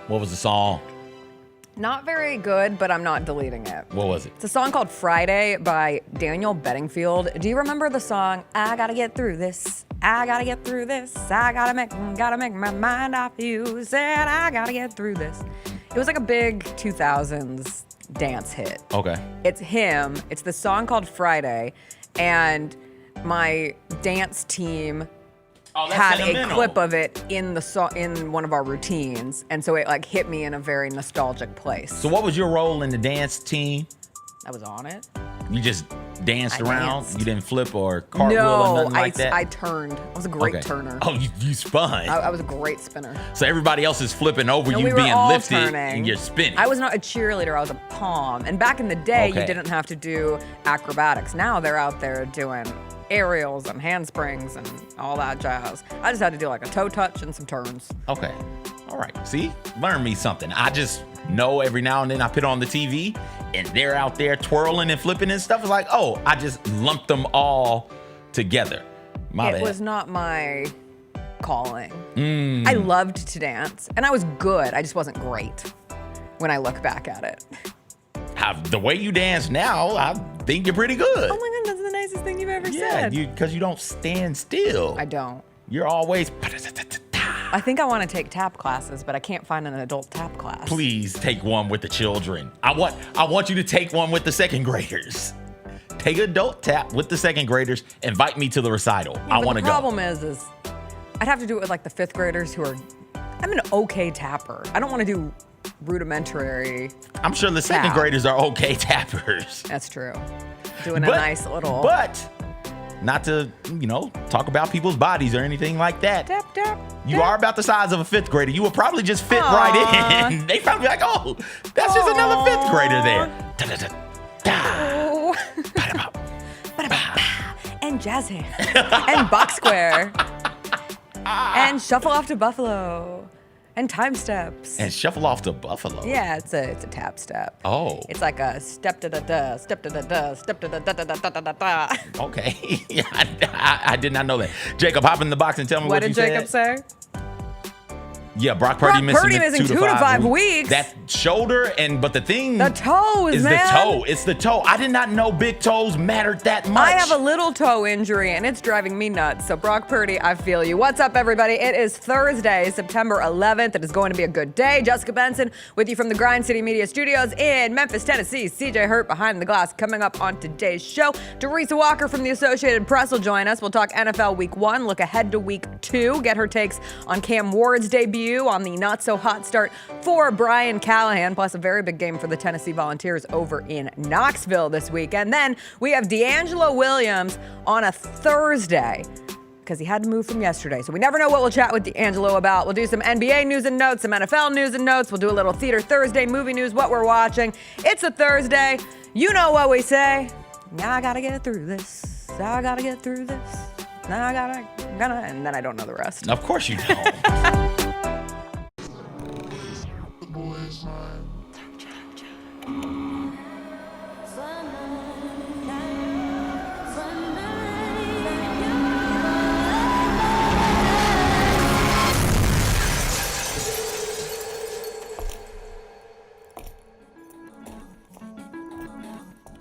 What was the song? Not very good, but I'm not deleting it. What was it? It's a song called Friday by Daniel Bedingfield. Do you remember the song, I gotta get through this, I gotta get through this, I gotta make my mind off you, said I gotta get through this. It was like a big 2000s dance hit. Okay. It's him, it's the song called Friday, and my dance team had a clip of it in in one of our routines, and so it like hit me in a very nostalgic place. So what was your role in the dance team? I was on it. You just danced around? Danced. You didn't flip or cartwheel or nothing like that? I turned. I was a great turner. Oh, you spun. I was a great spinner. So everybody else is flipping over, No, you we were being all lifted, turning. and you're spinning. I was not a cheerleader, I was a pom. And back in the day, you didn't have to do acrobatics. Now they're out there doing aerials and handsprings and all that jazz. I just had to do like a toe touch and some turns. Okay. All right. See? Learn me something. I just know every now and then I put on the TV and they're out there twirling and flipping and stuff. It's like, oh, I just lumped them all together. My bad. It was not my calling. I loved to dance and I was good. I just wasn't great when I look back at it. The way you dance now, I think you're pretty good. Oh my God, that's the nicest thing you've ever said. Yeah, because you don't stand still. I don't. You're always... I think I want to take tap classes, but I can't find an adult tap class. Please take one with the children. I want you to take one with the second graders. Take adult tap with the second graders. Invite me to the recital. Yeah, I want to go. The problem is I'd have to do it with like the fifth graders who are... I'm an okay tapper. I don't want to do rudimentary. I'm sure the second graders are okay tappers. That's true. Doing a nice little... But not to, talk about people's bodies or anything like that. Tap, tap. You are about the size of a fifth grader. You would probably just fit right in. They probably be like, oh, that's just another fifth grader there. Oh. And jazz hands. And box square. And shuffle off to Buffalo. And time steps. And shuffle off to Buffalo. Yeah, it's a tap step. Oh. It's like a step da da da, step da da da, step da da da da da da da da. Okay. Yeah, I did not know that. Jacob, hop in the box and tell me what you said. What did Jacob say? Yeah, Brock Purdy missing 2 to 5 weeks. That shoulder, but the thing... The toes, is man. the toe. It's the toe. I did not know big toes mattered that much. I have a little toe injury, and it's driving me nuts. So, Brock Purdy, I feel you. What's up, everybody? It is Thursday, September 11th. It is going to be a good day. Jessica Benson with you from the Grind City Media Studios in Memphis, Tennessee. CJ Hurt behind the glass. Coming up on today's show, Teresa Walker from the Associated Press will join us. We'll talk NFL Week 1, look ahead to Week 2, get her takes on Cam Ward's debut, on the not-so-hot start for Brian Callahan, plus a very big game for the Tennessee Volunteers over in Knoxville this week. And then we have DeAngelo Williams on a Thursday because he had to move from yesterday. So we never know what we'll chat with DeAngelo about. We'll do some NBA news and notes, some NFL news and notes. We'll do a little Theater Thursday movie news, what we're watching. It's a Thursday. You know what we say. Now I gotta get through this. I gotta get through this. Now I gotta, and then I don't know the rest. Of course you don't.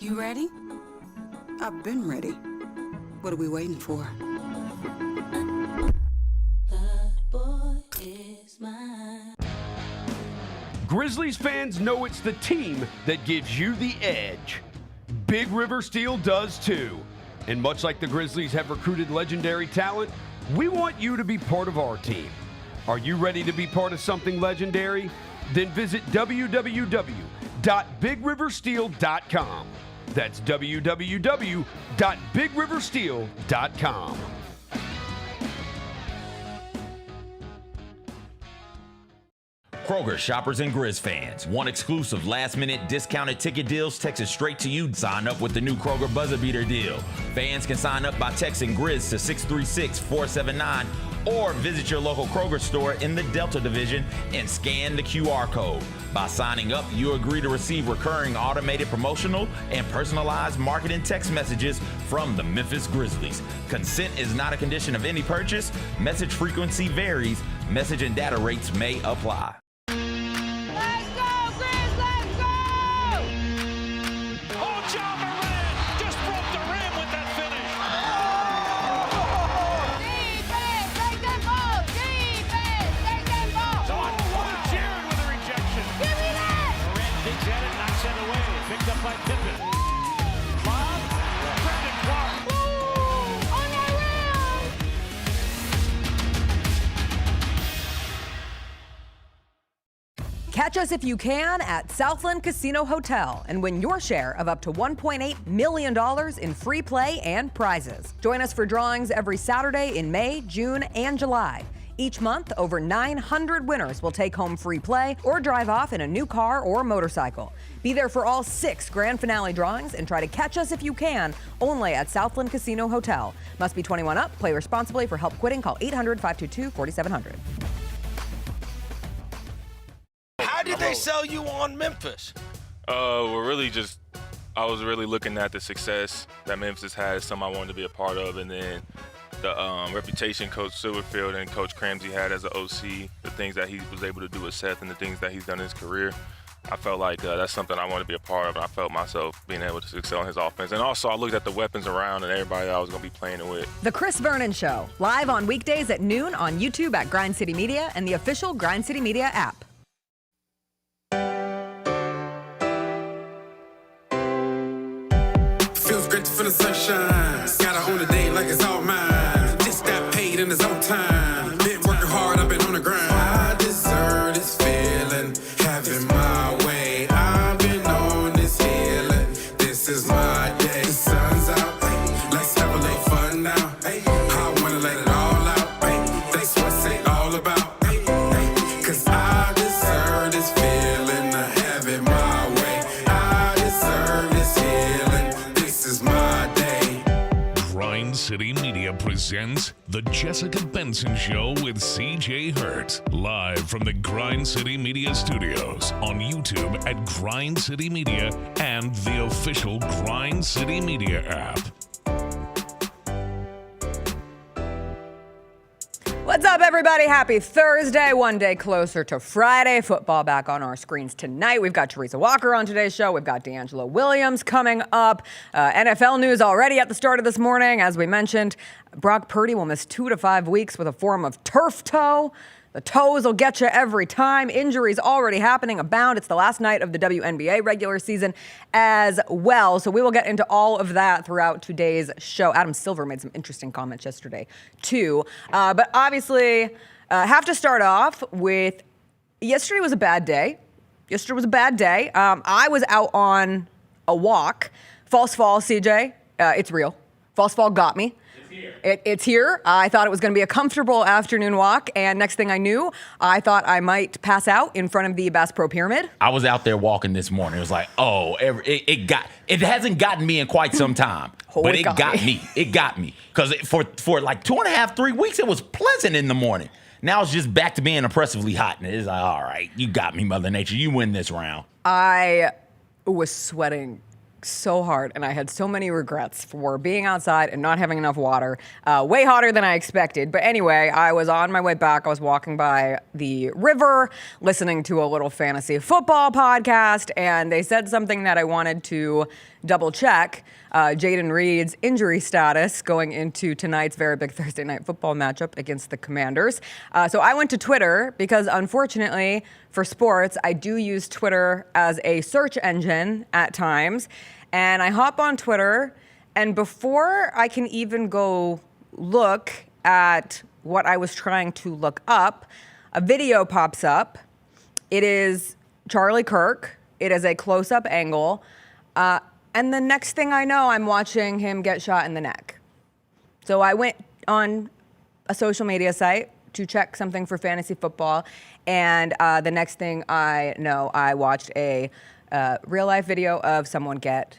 You ready? I've been ready. What are we waiting for? The boy is mine. Grizzlies fans know it's the team that gives you the edge. Big River Steel does too. And much like the Grizzlies have recruited legendary talent, we want you to be part of our team. Are you ready to be part of something legendary? Then visit www.bigriversteel.com. That's www.bigriversteel.com. Kroger shoppers and Grizz fans. Want exclusive last-minute discounted ticket deals texted straight to you? Sign up with the new Kroger Buzzer Beater deal. Fans can sign up by texting Grizz to 636-479 or visit your local Kroger store in the Delta Division and scan the QR code. By signing up, you agree to receive recurring automated promotional and personalized marketing text messages from the Memphis Grizzlies. Consent is not a condition of any purchase. Message frequency varies. Message and data rates may apply. Catch us if you can at Southland Casino Hotel and win your share of up to $1.8 million in free play and prizes. Join us for drawings every Saturday in May, June, and July. Each month, over 900 winners will take home free play or drive off in a new car or motorcycle. Be there for all 6 grand finale drawings and try to catch us if you can, only at Southland Casino Hotel. Must be 21 up. Play responsibly. For help quitting, call 800-522-4700. How did they sell you on Memphis? We're really just, I was really looking at the success that Memphis has, something I wanted to be a part of, and then the reputation Coach Silverfield and Coach Cramsey had as an OC, the things that he was able to do with Seth and the things that he's done in his career. I felt like that's something I wanted to be a part of, and I felt myself being able to excel in his offense. And also, I looked at the weapons around and everybody that I was going to be playing it with. The Chris Vernon Show, live on weekdays at noon on YouTube at Grind City Media and the official Grind City Media app. Feels great to feel the sunshine. Gotta own the day like it's all mine. Just got paid in his own time. Been working hard, I've been on the grind. I deserve this feeling, having my way. I've been on this healing. This is my day. The sun's out, hey, let's have a little fun now. Hey, I wanna let it all out. Hey, that's what it's all about. Hey, hey, 'cause I deserve this feeling of having my way. I deserve this healing. This is my day. Grind City Media presents The Jessica Benson Show with CJ Hurt. Live from the Grind City Media studios on YouTube at Grind City Media and the official Grind City Media app. What's up, everybody? Happy Thursday. One day closer to Friday. Football back on our screens tonight. We've got Teresa Walker on today's show. We've got DeAngelo Williams coming up. NFL news already at the start of this morning. As we mentioned, Brock Purdy will miss 2 to 5 weeks with a form of turf toe. The toes will get you every time. Injuries already happening abound. It's the last night of the WNBA regular season as well. So we will get into all of that throughout today's show. Adam Silver made some interesting comments yesterday, too. But obviously, have to start off with yesterday was a bad day. Yesterday was a bad day. I was out on a walk. False fall, CJ. It's real. False fall got me. It's here. I thought it was going to be a comfortable afternoon walk, and next thing I knew, I thought I might pass out in front of the Bass Pro Pyramid. I was out there walking this morning. It was like, it hasn't gotten me in quite some time, but it got me. It got me because for like 2.5, 3 weeks, it was pleasant in the morning. Now it's just back to being oppressively hot, and it's like, all right, you got me, Mother Nature. You win this round. I was sweating so hard, and I had so many regrets for being outside and not having enough water. Way hotter than I expected. But anyway, I was on my way back. I was walking by the river, listening to a little fantasy football podcast, and they said something that I wanted to double check. Jaden Reed's injury status going into tonight's very big Thursday night football matchup against the Commanders. So I went to Twitter because, unfortunately, for sports, I do use Twitter as a search engine at times. And I hop on Twitter, and before I can even go look at what I was trying to look up, a video pops up. It is Charlie Kirk. It is a close-up angle. And the next thing I know, I'm watching him get shot in the neck. So I went on a social media site to check something for fantasy football, and the next thing I know, I watched a real-life video of someone get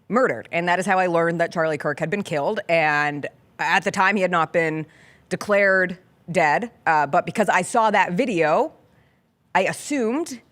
murdered. And that is how I learned that Charlie Kirk had been killed. And at the time, he had not been declared dead. But because I saw that video, I assumed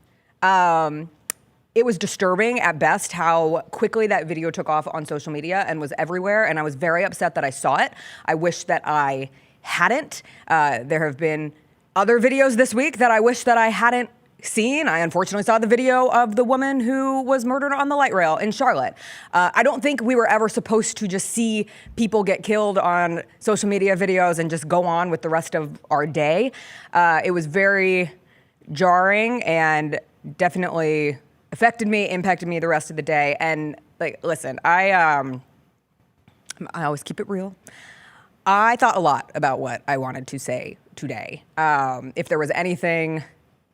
it was disturbing at best how quickly that video took off on social media and was everywhere. And I was very upset that I saw it. I wish that I hadn't. There have been other videos this week that I wish that I hadn't seen. I unfortunately saw the video of the woman who was murdered on the light rail in Charlotte. I don't think we were ever supposed to just see people get killed on social media videos and just go on with the rest of our day. It was very jarring and definitely affected me, impacted me the rest of the day. And like, listen, I always keep it real. I thought a lot about what I wanted to say today. If there was anything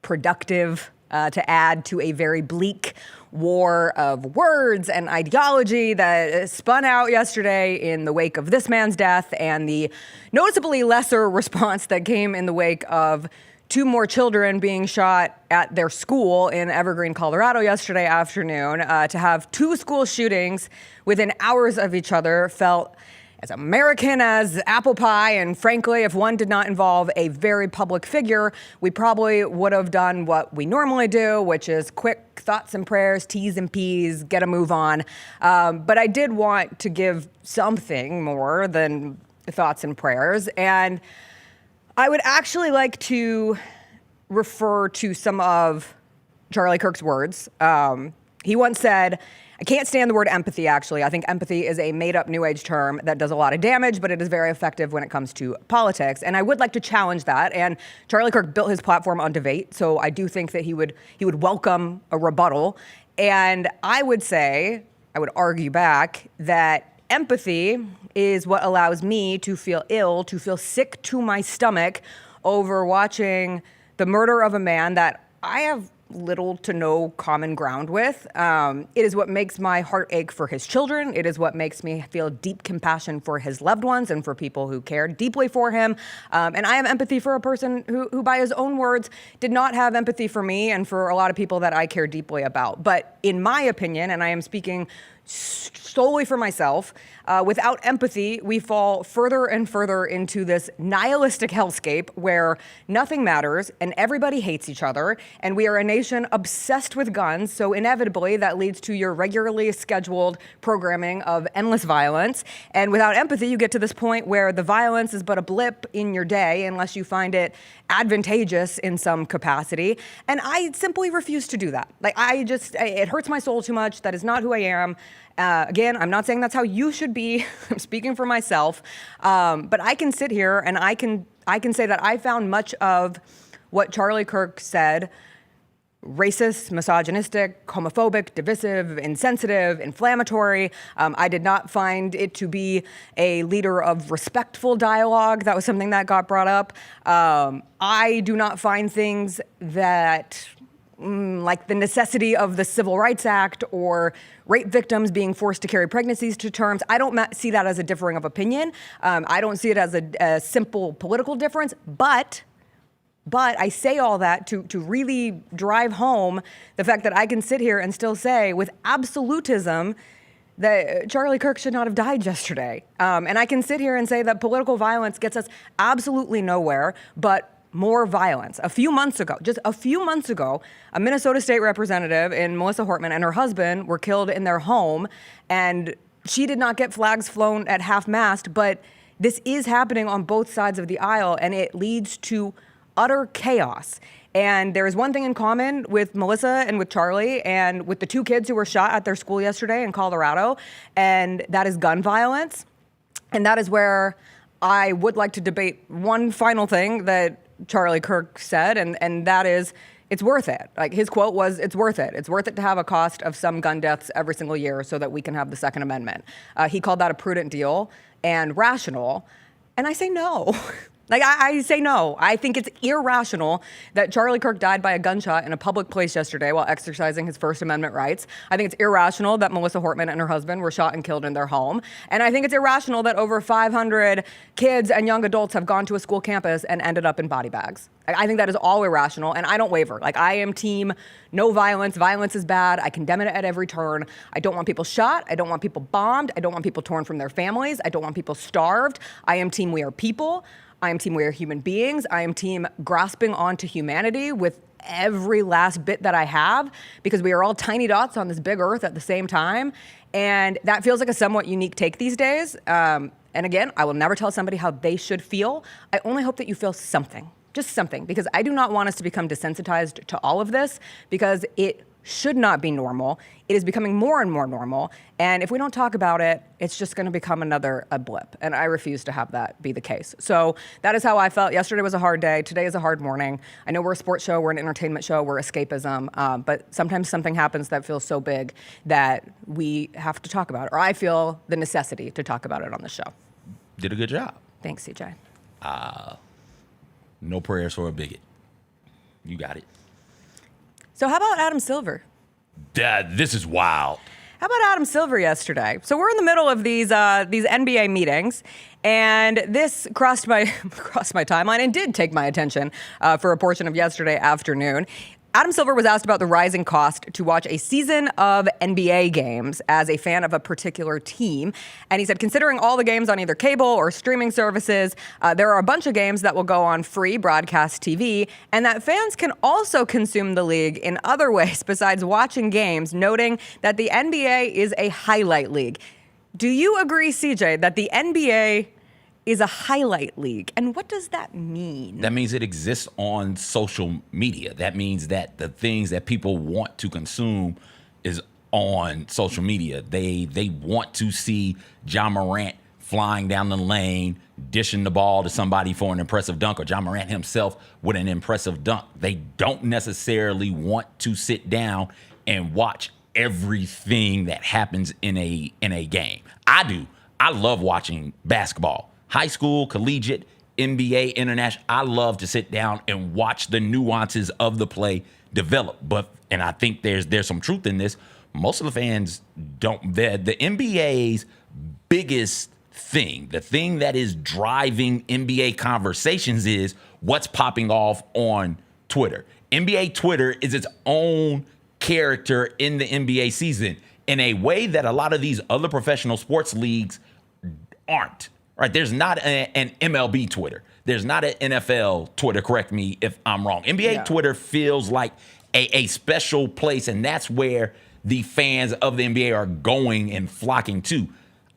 productive to add to a very bleak war of words and ideology that spun out yesterday in the wake of this man's death and the noticeably lesser response that came in the wake of 2 more children being shot at their school in Evergreen, Colorado yesterday afternoon. To have 2 school shootings within hours of each other felt as American as apple pie, and frankly, if one did not involve a very public figure, we probably would have done what we normally do, which is quick thoughts and prayers, T's and P's, get a move on. But I did want to give something more than thoughts and prayers, and I would actually like to refer to some of Charlie Kirk's words. He once said, I can't stand the word empathy, actually. I think empathy is a made-up New Age term that does a lot of damage, but it is very effective when it comes to politics. And I would like to challenge that. And Charlie Kirk built his platform on debate, so I do think that he would welcome a rebuttal. And I would argue back that empathy is what allows me to feel ill, to feel sick to my stomach over watching the murder of a man that I have little to no common ground with. It is what makes my heart ache for his children. It is what makes me feel deep compassion for his loved ones and for people who cared deeply for him. And I have empathy for a person who, by his own words, did not have empathy for me and for a lot of people that I care deeply about. But in my opinion, and I am speaking solely for myself, without empathy, we fall further and further into this nihilistic hellscape where nothing matters and everybody hates each other, and we are a nation obsessed with guns, so inevitably that leads to your regularly scheduled programming of endless violence. And without empathy, you get to this point where the violence is but a blip in your day unless you find it advantageous in some capacity. And I simply refuse to do that. It hurts my soul too much. That is not who I am. Again, I'm not saying that's how you should be. I'm speaking for myself. But I can sit here and I can say that I found much of what Charlie Kirk said racist, misogynistic, homophobic, divisive, insensitive, inflammatory. I did not find it to be a leader of respectful dialogue. That was something that got brought up. I do not find things that like the necessity of the Civil Rights Act or rape victims being forced to carry pregnancies to terms. I don't see that as a differing of opinion. I don't see it as a simple political difference, but I say all that to really drive home the fact that I can sit here and still say with absolutism that Charlie Kirk should not have died yesterday. And I can sit here and say that political violence gets us absolutely nowhere, but more violence. Just a few months ago, a Minnesota state representative in Melissa Hortman and her husband were killed in their home, and she did not get flags flown at half-mast, but this is happening on both sides of the aisle, and it leads to utter chaos. And there is one thing in common with Melissa and with Charlie and with the 2 kids who were shot at their school yesterday in Colorado, and that is gun violence. And that is where I would like to debate one final thing that Charlie Kirk said, and that is, it's worth it. Like, his quote was, it's worth it. It's worth it to have a cost of some gun deaths every single year so that we can have the Second Amendment. He called that a prudent deal and rational, and I say no. I say no. I think it's irrational that Charlie Kirk died by a gunshot in a public place yesterday while exercising his First Amendment rights. I think it's irrational that Melissa Hortman and her husband were shot and killed in their home. And I think it's irrational that over 500 kids and young adults have gone to a school campus and ended up in body bags. I think that is all irrational, and I don't waver. I am team no violence. Violence is bad. I condemn it at every turn. I don't want people shot. I don't want people bombed. I don't want people torn from their families. I don't want people starved. I am team we are people. I am team we are human beings. I am team grasping onto humanity with every last bit that I have, because we are all tiny dots on this big earth at the same time. And that feels like a somewhat unique take these days. And again, I will never tell somebody how they should feel. I only hope that you feel something, just something, because I do not want us to become desensitized to all of this, because it should not be normal. It is becoming more and more normal. And if we don't talk about it, it's just going to become a blip. And I refuse to have that be the case. So that is how I felt. Yesterday was a hard day. Today is a hard morning. I know we're a sports show, we're an entertainment show, we're escapism. But sometimes something happens that feels so big that we have to talk about it. Or I feel the necessity to talk about it on the show. Did a good job. Thanks, CJ. No prayers for a bigot. You got it. So how about Adam Silver? This is wild. How about Adam Silver yesterday? So we're in the middle of these NBA meetings, and this crossed my timeline and did take my attention for a portion of yesterday afternoon. Adam Silver was asked about the rising cost to watch a season of NBA games as a fan of a particular team. And he said, considering all the games on either cable or streaming services, there are a bunch of games that will go on free broadcast TV, and that fans can also consume the league in other ways besides watching games, noting that the NBA is a highlight league. Do you agree, CJ, that the NBA is a highlight league? And what does that mean? That means it exists on social media. That means that the things that people want to consume is on social media. They want to see Ja Morant flying down the lane, dishing the ball to somebody for an impressive dunk, or Ja Morant himself with an impressive dunk. They don't necessarily want to sit down and watch everything that happens in a game. I do. I love watching basketball. High school, collegiate, NBA, international. I love to sit down and watch the nuances of the play develop. And I think there's some truth in this. Most of the fans don't. The NBA's biggest thing, the thing that is driving NBA conversations, is what's popping off on Twitter. NBA Twitter is its own character in the NBA season in a way that a lot of these other professional sports leagues aren't. Right, there's not an MLB Twitter. There's not an NFL Twitter. Correct me if I'm wrong. NBA Twitter feels like a special place, and that's where the fans of the NBA are going and flocking to.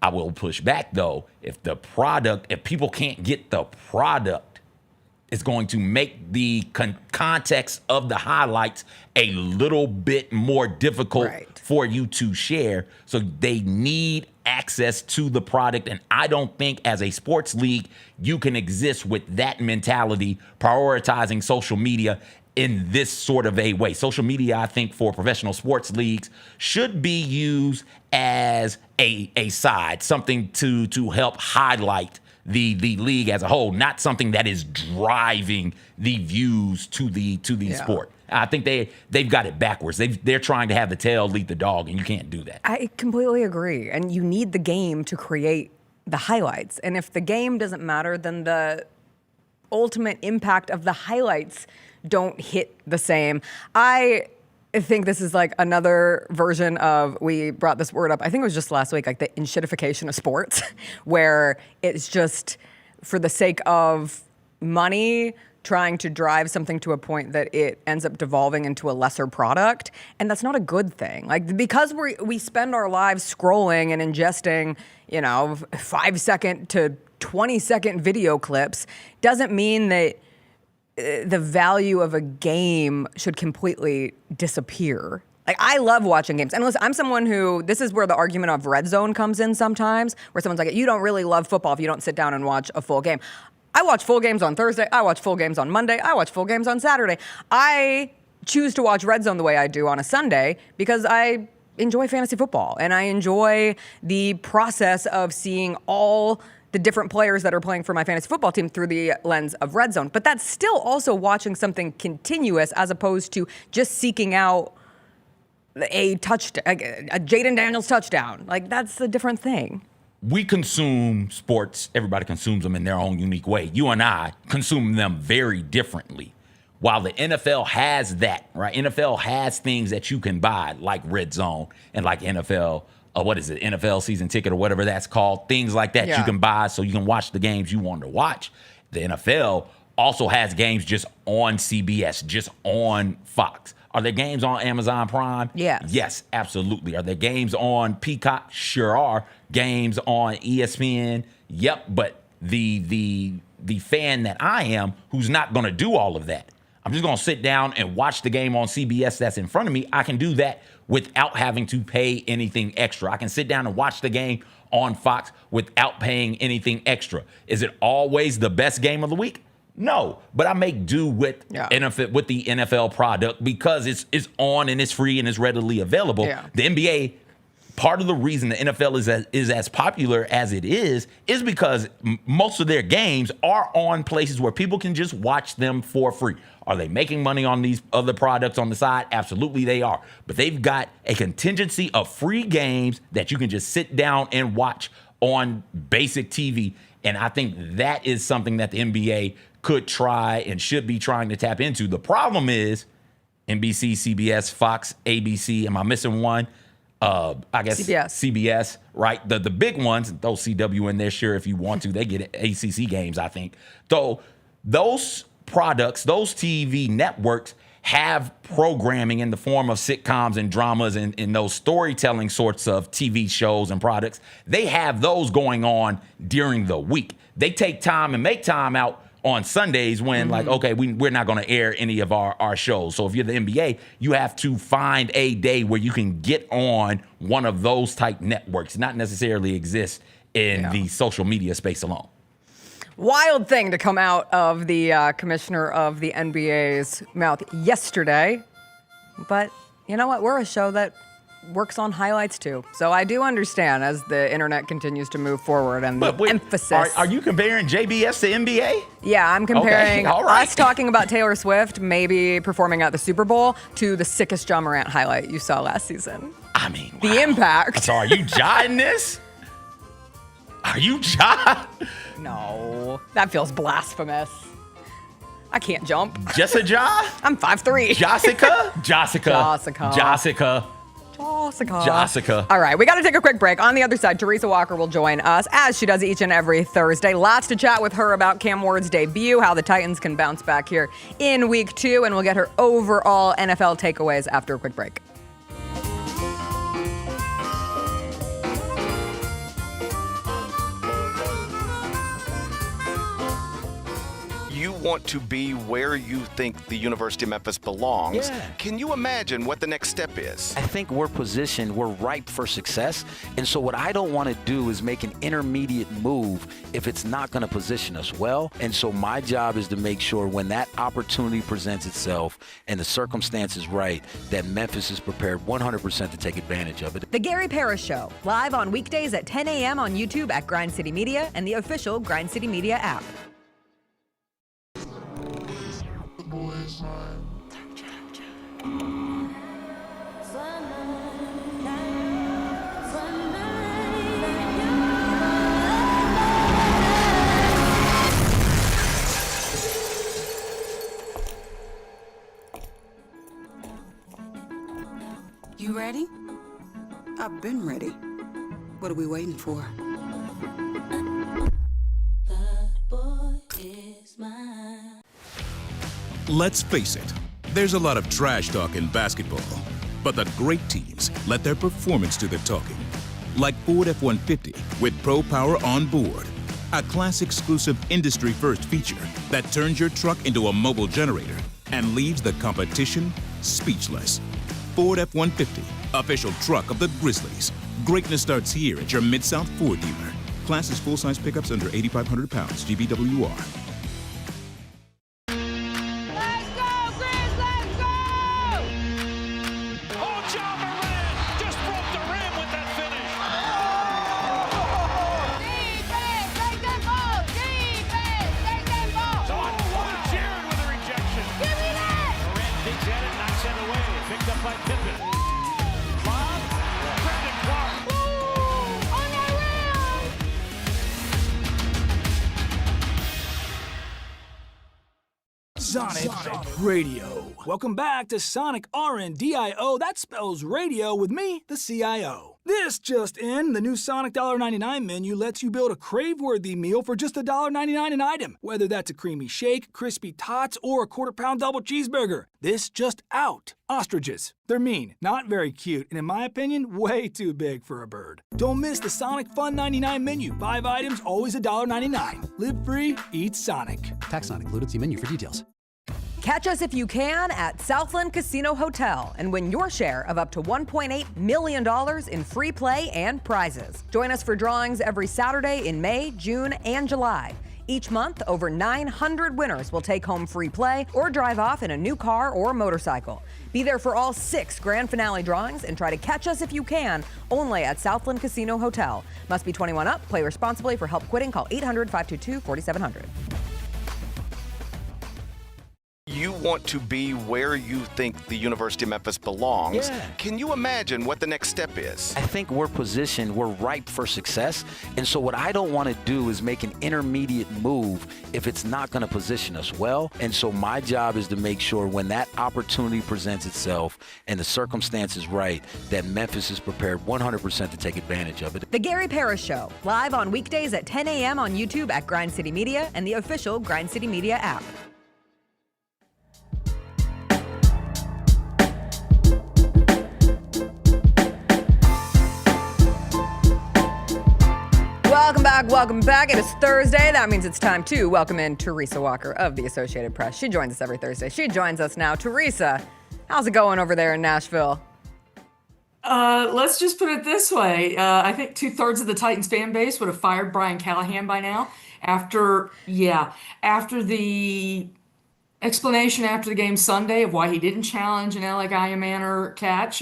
I will push back, though. If people can't get the product, it's going to make the context of the highlights a little bit more difficult for you to share. So they need access to the product. And I don't think as a sports league, you can exist with that mentality, prioritizing social media in this sort of a way. Social media, I think, for professional sports leagues should be used as a side, something to help highlight the league as a whole, not something that is driving the views to the sport. I think they've got it backwards. They're trying to have the tail lead the dog, and you can't do that. I completely agree. And you need the game to create the highlights. And if the game doesn't matter, then the ultimate impact of the highlights don't hit the same. I think this is like another version of, we brought this word up, I think it was just last week, like the enshittification of sports, where it's just for the sake of money, trying to drive something to a point that it ends up devolving into a lesser product. And that's not a good thing. Like, because we spend our lives scrolling and ingesting, 5-second to 20-second video clips, doesn't mean that the value of a game should completely disappear. Like, I love watching games. And listen, I'm someone who, this is where the argument of red zone comes in sometimes, where someone's like, you don't really love football if you don't sit down and watch a full game. I watch full games on Thursday. I watch full games on Monday. I watch full games on Saturday. I choose to watch red zone the way I do on a Sunday because I enjoy fantasy football and I enjoy the process of seeing all the different players that are playing for my fantasy football team through the lens of red zone. But that's still also watching something continuous as opposed to just seeking out a touchdown, a Jaden Daniels touchdown. Like, that's a different thing. We consume sports. Everybody consumes them in their own unique way. You and I consume them very differently. While the NFL has that, right? NFL has things that you can buy, like Red Zone and like NFL, NFL season ticket or whatever that's called. Things like that you can buy so you can watch the games you want to watch. The NFL also has games just on CBS, just on Fox. Are there games on Amazon Prime? Yes. Yes, absolutely. Are there games on Peacock? Sure are. Games on ESPN? Yep. But the fan that I am, who's not going to do all of that, I'm just going to sit down and watch the game on CBS that's in front of me. I can do that without having to pay anything extra. I can sit down and watch the game on Fox without paying anything extra. Is it always the best game of the week? No, but I make do with the NFL product because it's on and it's free and it's readily available. Yeah. The NBA part of the reason the NFL is as popular as it is because most of their games are on places where people can just watch them for free. Are they making money on these other products on the side? Absolutely they are. But they've got a contingency of free games that you can just sit down and watch on basic TV. And I think that is something that the NBA could try and should be trying to tap into. The problem is NBC, CBS, Fox, ABC. Am I missing one? I guess CBS, right? The big ones, throw CW in there, sure, if you want to. They get ACC games, I think. Though those products, those TV networks have programming in the form of sitcoms and dramas and those storytelling sorts of TV shows and products. They have those going on during the week. They take time and make time out on Sundays when like, okay, we're not going to air any of our shows. So if you're the NBA, you have to find a day where you can get on one of those type networks, not necessarily exist in the social media space alone. Wild thing to come out of the commissioner of the NBA's mouth yesterday. But you know what? We're a show that works on highlights too. So I do understand as the internet continues to move forward and the emphasis. Are you comparing JBS to NBA? Yeah, I'm comparing all right. us talking about Taylor Swift maybe performing at the Super Bowl to the sickest John Morant highlight you saw last season. I mean, the impact. So are you jotting this? Are you jotting? No, that feels blasphemous. I can't jump. Jessica? I'm 5'3". Jessica. All right, we got to take a quick break. On the other side, Teresa Walker will join us as she does each and every Thursday. Lots to chat with her about Cam Ward's debut, how the Titans can bounce back here in week 2, and we'll get her overall NFL takeaways after a quick break. You want to be where you think the University of Memphis belongs. Yeah. Can you imagine what the next step is? I think we're positioned, we're ripe for success. And so what I don't want to do is make an intermediate move if it's not going to position us well. And so my job is to make sure when that opportunity presents itself and the circumstance is right, that Memphis is prepared 100% to take advantage of it. The Gary Parrish Show, live on weekdays at 10 a.m. on YouTube at Grind City Media and the official Grind City Media app. You ready? I've been ready. What are we waiting for? Let's face it, there's a lot of trash talk in basketball, but the great teams let their performance do the talking. Like Ford F-150 with Pro Power on board, a class-exclusive industry-first feature that turns your truck into a mobile generator and leaves the competition speechless. Ford F-150, official truck of the Grizzlies. Greatness starts here at your Mid-South Ford dealer. Class is full-size pickups under 8,500 pounds, GBWR. Sonic Radio. Welcome back to Sonic RNDIO. That spells radio with me, the CIO. This just in, the new Sonic $1.99 menu lets you build a crave-worthy meal for just $1.99 an item, whether that's a creamy shake, crispy tots, or a quarter-pound double cheeseburger. This just out. Ostriches. They're mean, not very cute, and in my opinion, way too big for a bird. Don't miss the Sonic Fun 99 menu. 5 items, always $1.99. Live free, eat Sonic. Tax not included. See menu for details. Catch us if you can at Southland Casino Hotel and win your share of up to $1.8 million in free play and prizes. Join us for drawings every Saturday in May, June, and July. Each month, over 900 winners will take home free play or drive off in a new car or motorcycle. Be there for all 6 grand finale drawings and try to catch us if you can, only at Southland Casino Hotel. Must be 21 up. Play responsibly. For help quitting, call 800-522-4700. You want to be where you think the University of Memphis belongs. Yeah. Can you imagine what the next step is? I think we're ripe for success. And so what I don't want to do is make an intermediate move if it's not going to position us well. And so my job is to make sure when that opportunity presents itself and the circumstance is right, that Memphis is prepared 100% to take advantage of it. The Gary Parrish Show, live on weekdays at 10 a.m. on YouTube at Grind City Media and the official Grind City Media app. Welcome back. It is Thursday. That means it's time to welcome in Teresa Walker of the Associated Press. She joins us every Thursday. She joins us now. Teresa, how's it going over there in Nashville? Let's just put it this way. I think 2/3 of the Titans fan base would have fired Brian Callahan by now after the explanation after the game Sunday of why he didn't challenge an Alec Manor catch.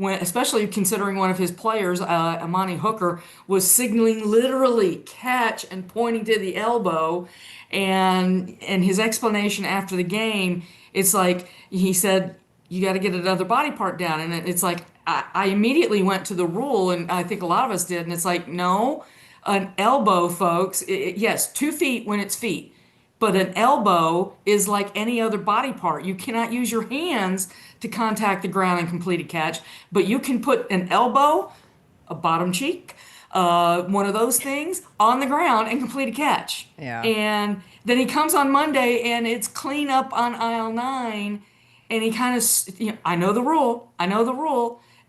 Especially considering one of his players, Amani Hooker, was signaling literally catch and pointing to the elbow, and his explanation after the game, it's like he said, you got to get another body part down, and it's like I immediately went to the rule, and I think a lot of us did, and it's like, no, an elbow, folks, yes, 2 feet when it's feet, but an elbow is like any other body part. You cannot use your hands to contact the ground and complete a catch, but you can put an elbow, a bottom cheek, one of those things on the ground and complete a catch. Yeah. And then he comes on Monday and it's clean up on aisle 9, and he kind of, I know the rule.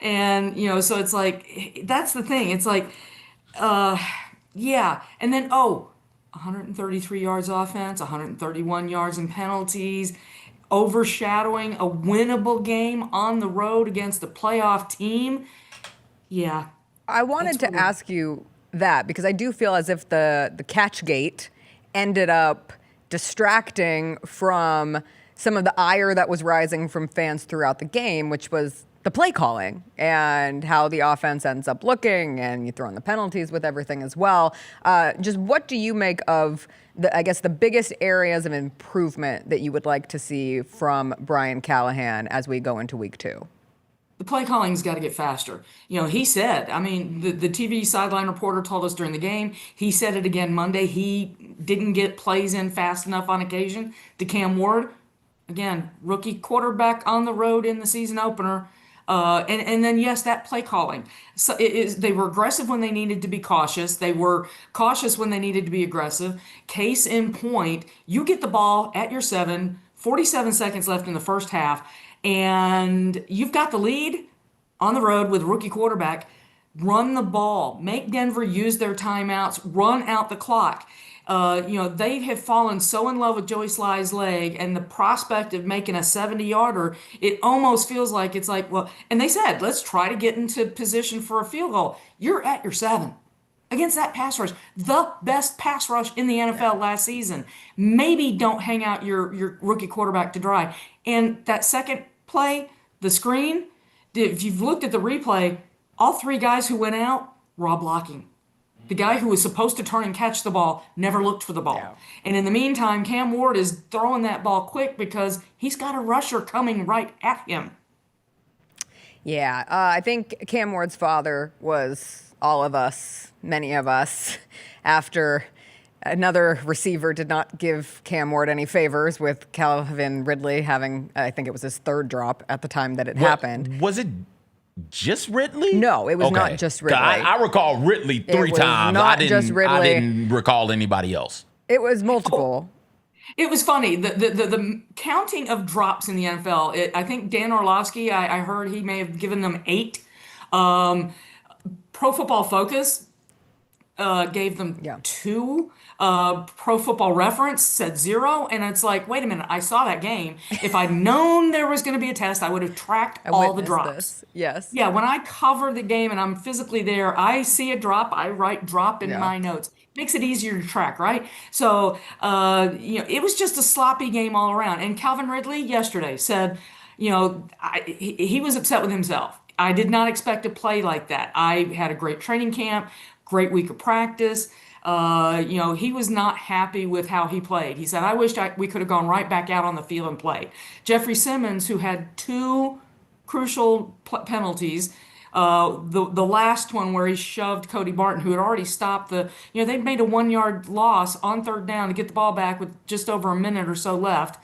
And, so it's like, that's the thing. It's like, yeah. And then, 133 yards offense, 131 yards in penalties, overshadowing a winnable game on the road against a playoff team. Yeah. I wanted to ask you that because I do feel as if the catch gate ended up distracting from some of the ire that was rising from fans throughout the game, which was the play calling and how the offense ends up looking, and you throw in the penalties with everything as well. Just what do you make of the biggest areas of improvement that you would like to see from Brian Callahan as we go into week 2? The play calling's got to get faster. He said, the TV sideline reporter told us during the game, he said it again Monday, he didn't get plays in fast enough on occasion to Cam Ward. Again, rookie quarterback on the road in the season opener. And then, yes, that play calling. So they were aggressive when they needed to be cautious. They were cautious when they needed to be aggressive. Case in point, you get the ball at your 7, 47 seconds left in the first half, and you've got the lead on the road with rookie quarterback. Run the ball. Make Denver use their timeouts. Run out the clock. They have fallen so in love with Joey Sly's leg and the prospect of making a 70-yarder, it almost feels like it's like, well, and they said, let's try to get into position for a field goal. You're at your 7 against that pass rush, the best pass rush in the NFL last season. Maybe don't hang out your rookie quarterback to dry. And that second play, the screen, if you've looked at the replay, all 3 guys who went out were all blocking. The guy who was supposed to turn and catch the ball never looked for the ball. Yeah. And in the meantime, Cam Ward is throwing that ball quick because he's got a rusher coming right at him. Yeah, I think Cam Ward's father was all of us, many of us, after another receiver did not give Cam Ward any favors with Calvin Ridley having, I think it was his 3rd drop at the time that it happened. Was it just Ridley? No, it was not just Ridley. I recall Ridley 3 times. Not just Ridley. I didn't recall anybody else. It was multiple. It was funny. The counting of drops in the NFL, I think Dan Orlovsky, I heard he may have given them 8. Pro Football Focus gave them 2. Pro Football Reference said 0, and it's like, wait a minute, I saw that game. If I'd known there was going to be a test, I would have tracked all the drops. This. Yes. Yeah, when I cover the game and I'm physically there, I see a drop, I write drop in my notes. makes it easier to track, right? So, it was just a sloppy game all around. And Calvin Ridley yesterday said, he was upset with himself. I did not expect to play like that. I had a great training camp, great week of practice. He was not happy with how he played. He said, I wished we could have gone right back out on the field and played. Jeffrey Simmons, who had two crucial penalties, the last one where he shoved Cody Barton, who had already stopped they'd made a 1 yard loss on third down to get the ball back with just over a minute or so left.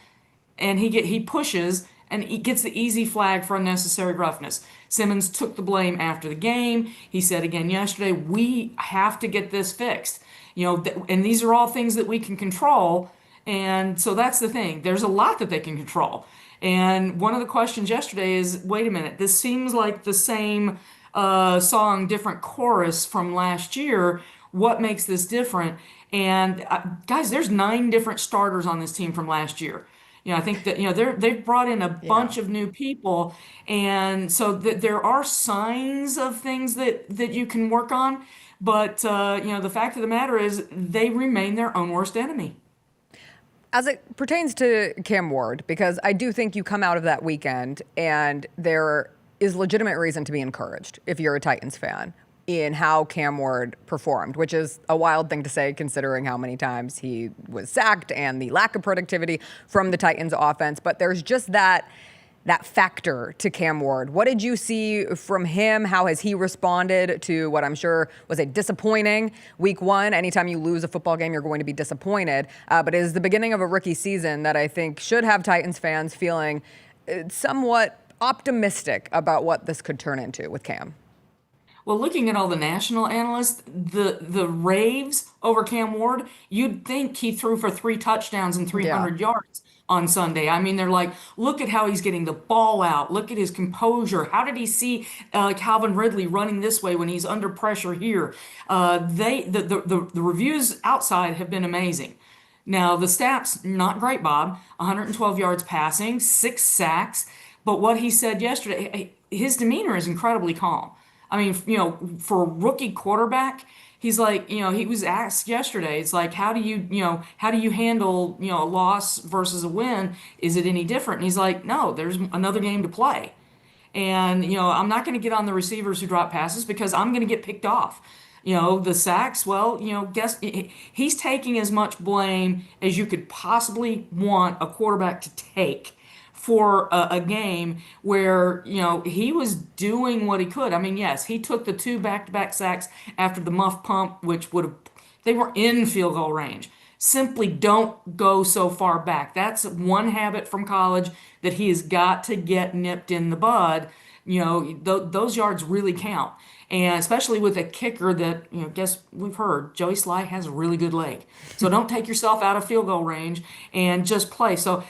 And he pushes and he gets the easy flag for unnecessary roughness. Simmons took the blame after the game. He said again yesterday, we have to get this fixed. And these are all things that we can control. And so that's the thing. There's a lot that they can control. And one of the questions yesterday is, wait a minute, this seems like the same song, different chorus from last year. What makes this different? And guys, there's 9 different starters on this team from last year. I think that they've brought in a bunch of new people, and so there are signs of things that you can work on. But the fact of the matter is, they remain their own worst enemy. As it pertains to Cam Ward, because I do think you come out of that weekend and there is legitimate reason to be encouraged if you're a Titans fan in how Cam Ward performed, which is a wild thing to say considering how many times he was sacked and the lack of productivity from the Titans offense. But there's just that factor to Cam Ward. What did you see from him? How has he responded to what I'm sure was a disappointing week one? Anytime you lose a football game, you're going to be disappointed. But it is the beginning of a rookie season that I think should have Titans fans feeling somewhat optimistic about what this could turn into with Cam. Well, looking at all the national analysts, the raves over Cam Ward, you'd think he threw for 3 touchdowns and 300 yards on Sunday. I mean, they're like, look at how he's getting the ball out. Look at his composure. How did he see Calvin Ridley running this way when he's under pressure here? The reviews outside have been amazing. Now, the stats, not great, Bob. 112 yards passing, 6 sacks. But what he said yesterday, his demeanor is incredibly calm. I mean, for a rookie quarterback, he's like, he was asked yesterday, it's like, how do you handle, a loss versus a win? Is it any different? And he's like, no, there's another game to play. And, I'm not going to get on the receivers who drop passes because I'm going to get picked off. The sacks, well, guess he's taking as much blame as you could possibly want a quarterback to take for a game where, he was doing what he could. I mean, yes, he took the 2 back-to-back sacks after the muff pump, which they were in field goal range. Simply don't go so far back. That's one habit from college that he has got to get nipped in the bud. Those yards really count. And especially with a kicker that, guess we've heard, Joey Sly has a really good leg. So don't take yourself out of field goal range and just play. So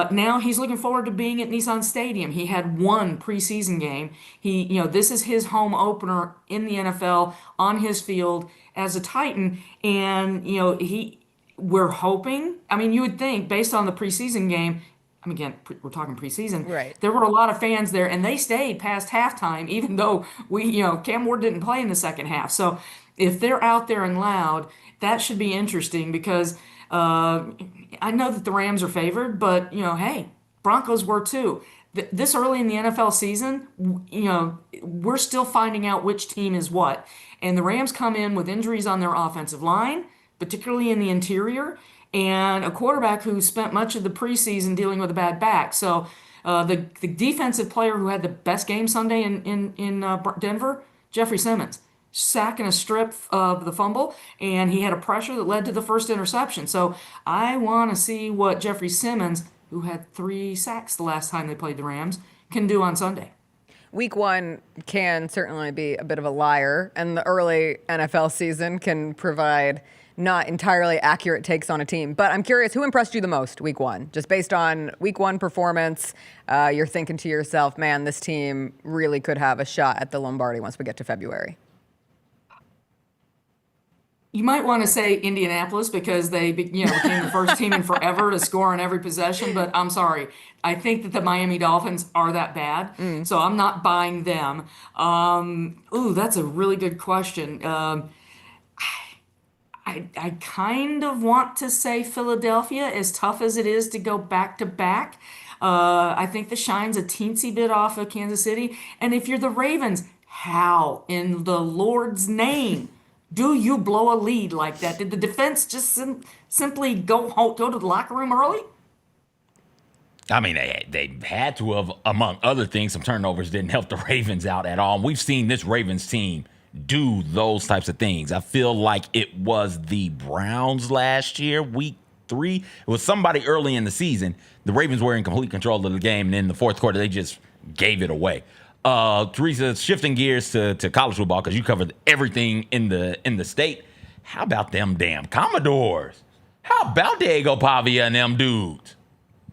now he's looking forward to being at Nissan Stadium. He had 1 preseason game. This is his home opener in the NFL on his field as a Titan. And, we're hoping, you would think based on the preseason game, again, we're talking preseason. Right. There were a lot of fans there, and they stayed past halftime, even though Cam Ward didn't play in the second half. So if they're out there and loud, that should be interesting because I know that the Rams are favored, but, hey, Broncos were too. This early in the NFL season, we're still finding out which team is what. And the Rams come in with injuries on their offensive line, particularly in the interior, and a quarterback who spent much of the preseason dealing with a bad back. So the defensive player who had the best game Sunday in Denver, Jeffrey Simmons, sack and a strip of the fumble, and he had a pressure that led to the first interception. So I want to see what Jeffrey Simmons, who had 3 sacks the last time they played the Rams, can do on Sunday. Week one can certainly be a bit of a liar, and the early NFL season can provide not entirely accurate takes on a team. But I'm curious, who impressed you the most week one? Just based on week one performance, you're thinking to yourself, man, this team really could have a shot at the Lombardi once we get to February. You might want to say Indianapolis because they became the first team in forever to score on every possession, but I'm sorry. I think that the Miami Dolphins are that bad, so I'm not buying them. That's a really good question. I kind of want to say Philadelphia, as tough as it is to go back to back. I think the shine's a teensy bit off of Kansas City. And if you're the Ravens, how in the Lord's name do you blow a lead like that? Did the defense just simply go to the locker room early? I mean, they had to have, among other things, some turnovers didn't help the Ravens out at all. And we've seen this Ravens team do those types of things. I feel like it was the Browns last year, week 3. It was somebody early in the season. The Ravens were in complete control of the game, and in the fourth quarter, they just gave it away. Teresa, shifting gears to college football, because you covered everything in the state. How about them damn Commodores? How about Diego Pavia and them dudes?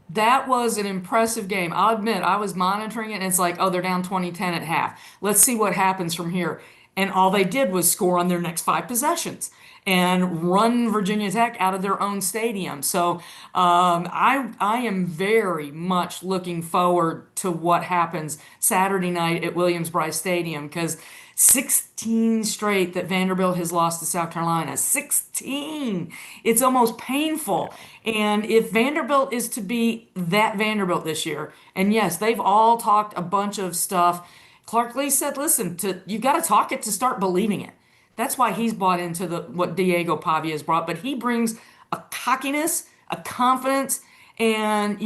That was an impressive game. I'll admit, I was monitoring it, and it's like, oh, they're down 20-10 at half. Let's see what happens from here. And all they did was score on their next 5 possessions and run Virginia Tech out of their own stadium. So I am very much looking forward to what happens Saturday night at Williams-Brice Stadium, because 16 straight that Vanderbilt has lost to South Carolina. 16! It's almost painful. And if Vanderbilt is to be that Vanderbilt this year, and yes, they've all talked a bunch of stuff, Clark Lee said, listen, you got to talk it to start believing it. That's why he's bought into what Diego Pavia has brought. But he brings a cockiness, a confidence, and,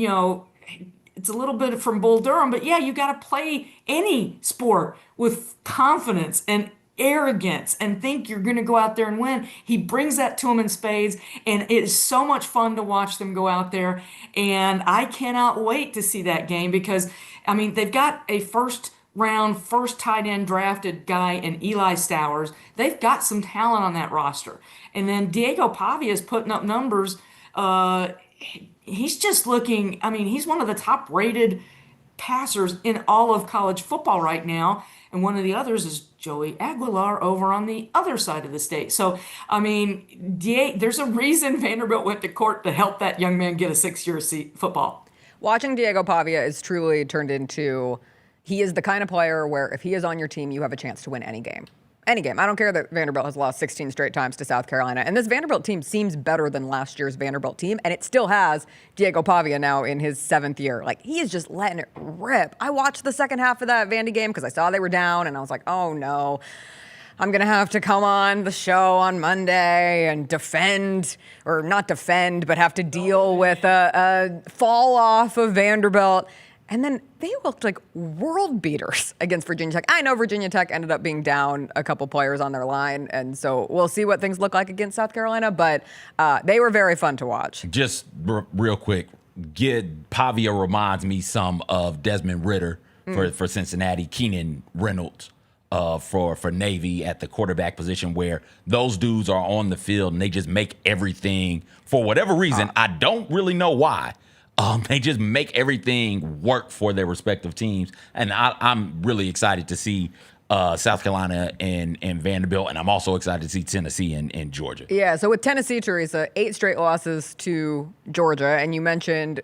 it's a little bit from Bull Durham. But, yeah, you got to play any sport with confidence and arrogance and think you're going to go out there and win. He brings that to them in spades, and it is so much fun to watch them go out there. And I cannot wait to see that game because, they've got a first tight end drafted guy in Eli Stowers. They've got some talent on that roster. And then Diego Pavia is putting up numbers. He's just looking, he's one of the top rated passers in all of college football right now. And one of the others is Joey Aguilar over on the other side of the state. So, there's a reason Vanderbilt went to court to help that young man get a 6-year football. Watching Diego Pavia is truly turned into... He is the kind of player where if he is on your team, you have a chance to win any game. Any game. I don't care that Vanderbilt has lost 16 straight times to South Carolina. And this Vanderbilt team seems better than last year's Vanderbilt team. And it still has Diego Pavia now in his 7th year. Like, he is just letting it rip. I watched the second half of that Vandy game because I saw they were down. And I was like, oh, no. I'm going to have to come on the show on Monday and defend, or not defend, but have to deal with a fall off of Vanderbilt. And then they looked like world beaters against Virginia Tech. I know Virginia Tech ended up being down a couple players on their line, and so we'll see what things look like against South Carolina, but they were very fun to watch. Just real quick, Pavia reminds me some of Desmond Ridder for Cincinnati, Keenan Reynolds for Navy at the quarterback position, where those dudes are on the field and they just make everything, for whatever reason, I don't really know why, they just make everything work for their respective teams. And I'm really excited to see South Carolina and Vanderbilt, and I'm also excited to see Tennessee and Georgia. Yeah, so with Tennessee, Teresa, 8 straight losses to Georgia, and you mentioned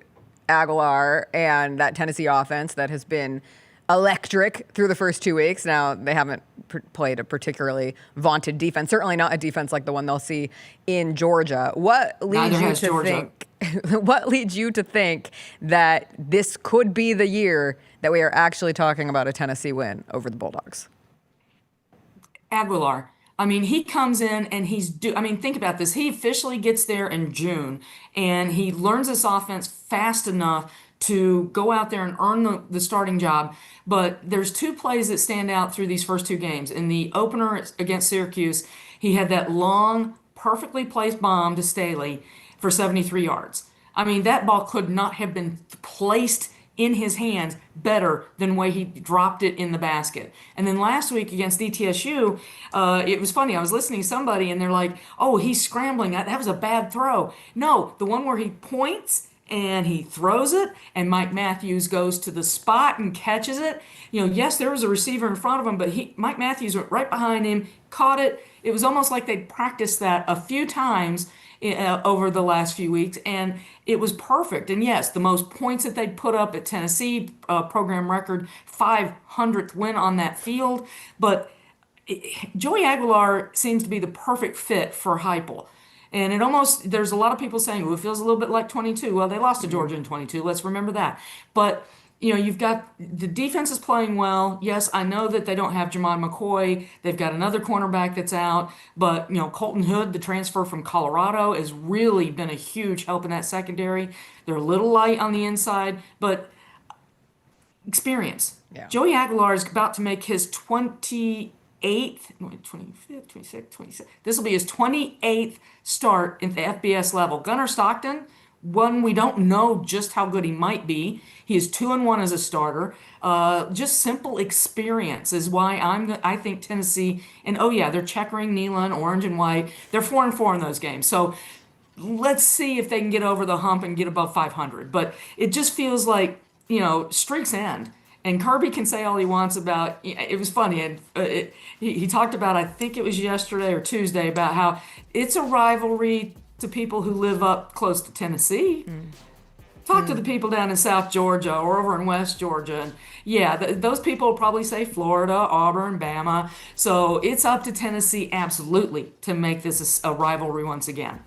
Aguilar and that Tennessee offense that has been electric through the first 2 weeks. Now, they haven't played a particularly vaunted defense, certainly not a defense like the one they'll see in Georgia. What leads you to think that this could be the year that we are actually talking about a Tennessee win over the Bulldogs? Aguilar. He comes in and think about this. He officially gets there in June, and he learns this offense fast enough to go out there and earn the starting job. But there's 2 plays that stand out through these first 2 games. In the opener against Syracuse, he had that long, perfectly placed bomb to Staley for 73 yards. That ball could not have been placed in his hands better than the way he dropped it in the basket. And then last week against ETSU, it was funny. I was listening to somebody and they're like, oh, he's scrambling. That was a bad throw. No, the one where he points and he throws it, and Mike Matthews goes to the spot and catches it. Yes, there was a receiver in front of him, but Mike Matthews went right behind him, caught it. It was almost like they'd practiced that a few times over the last few weeks, and it was perfect. And yes, the most points that they'd put up at Tennessee, program record, 500th win on that field. But Joey Aguilar seems to be the perfect fit for Heupel. And there's a lot of people saying, well, it feels a little bit like 22. Well, they lost to Georgia in 22. Let's remember that. But, you've got the defense is playing well. Yes, I know that they don't have Jamon McCoy. They've got another cornerback that's out. But, Colton Hood, the transfer from Colorado, has really been a huge help in that secondary. They're a little light on the inside, but experience. Yeah. Joey Aguilar is about to make his 25th, 25th, 26th, 27th. This will be his 28th start in the FBS level. Gunnar Stockton, one we don't know just how good he might be. He is 2-1 as a starter. Just simple experience is why I think Tennessee, and they're checkering Neyland, orange and white. They're 4-4 in those games. So let's see if they can get over the hump and get above 500. But it just feels like, streaks end. And Kirby can say all he wants about, it was funny, and he talked about, I think it was yesterday or Tuesday, about how it's a rivalry to people who live up close to Tennessee. Talk to the people down in South Georgia or over in West Georgia. And those people will probably say Florida, Auburn, Bama. So it's up to Tennessee, absolutely, to make this a rivalry once again.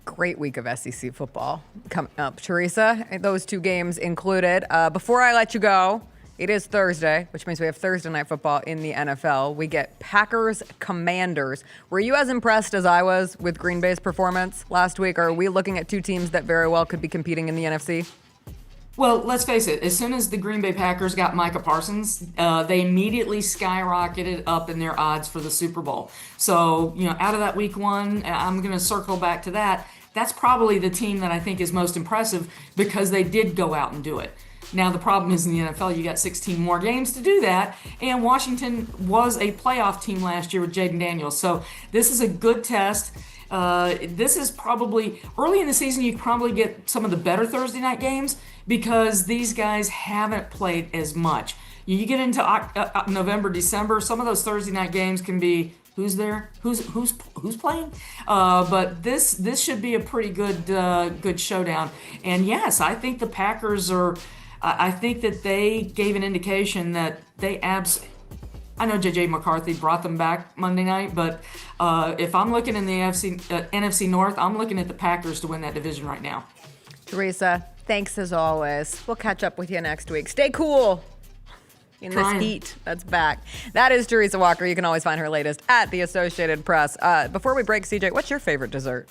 Great week of SEC football coming up. Teresa, those two games included. Before I let you go, it is Thursday, which means we have Thursday night football in the NFL. We get Packers Commanders. Were you as impressed as I was with Green Bay's performance last week? Or are we looking at two teams that very well could be competing in the NFC? Well, let's face it. As soon as the Green Bay Packers got Micah Parsons, they immediately skyrocketed up in their odds for the Super Bowl. So, out of that week one, I'm going to circle back to that. That's probably the team that I think is most impressive because they did go out and do it. Now, the problem is in the NFL, you got 16 more games to do that, and Washington was a playoff team last year with Jaden Daniels. So this is a good test. This is probably, early in the season, you probably get some of the better Thursday night games because these guys haven't played as much. You get into November, December, some of those Thursday night games can be, who's there? Who's playing? But this should be a pretty good showdown. And yes, I think the Packers are. I think that they gave an indication that I know J.J. McCarthy brought them back Monday night, but if I'm looking in the NFC North, I'm looking at the Packers to win that division right now. Teresa, thanks as always. We'll catch up with you next week. Stay cool in this heat that's back. That is Teresa Walker. You can always find her latest at the Associated Press. Before we break, CJ, what's your favorite dessert?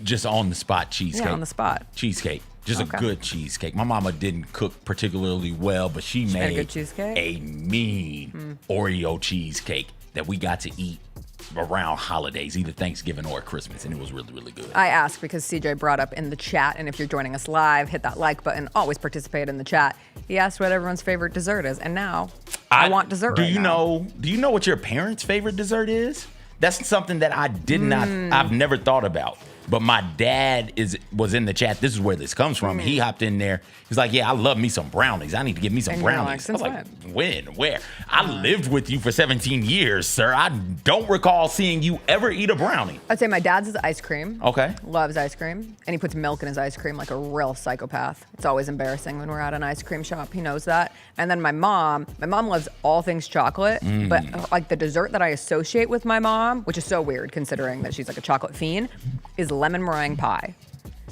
Just on the spot cheesecake. Yeah, on the spot. Cheesecake. Just a good cheesecake. My mama didn't cook particularly well, but she made a good cheesecake? A mean Oreo cheesecake that we got to eat around holidays, either Thanksgiving or Christmas, and it was really, really good. I asked because CJ brought up in the chat, and if you're joining us live, hit that like button. Always participate in the chat. He asked what everyone's favorite dessert is, and now I want dessert Do you know what your parents' favorite dessert is? That's something that I've never thought about. But my dad was in the chat. This is where this comes from. He hopped in there. He's like, yeah, I love me some brownies. I need to get me some brownies. I was like, when? Where? I lived with you for 17 years, sir. I don't recall seeing you ever eat a brownie. I'd say my dad's is ice cream. Okay. Loves ice cream. And he puts milk in his ice cream like a real psychopath. It's always embarrassing when we're at an ice cream shop. He knows that. And then my mom loves all things chocolate. But like the dessert that I associate with my mom, which is so weird considering that she's like a chocolate fiend, is lemon meringue pie.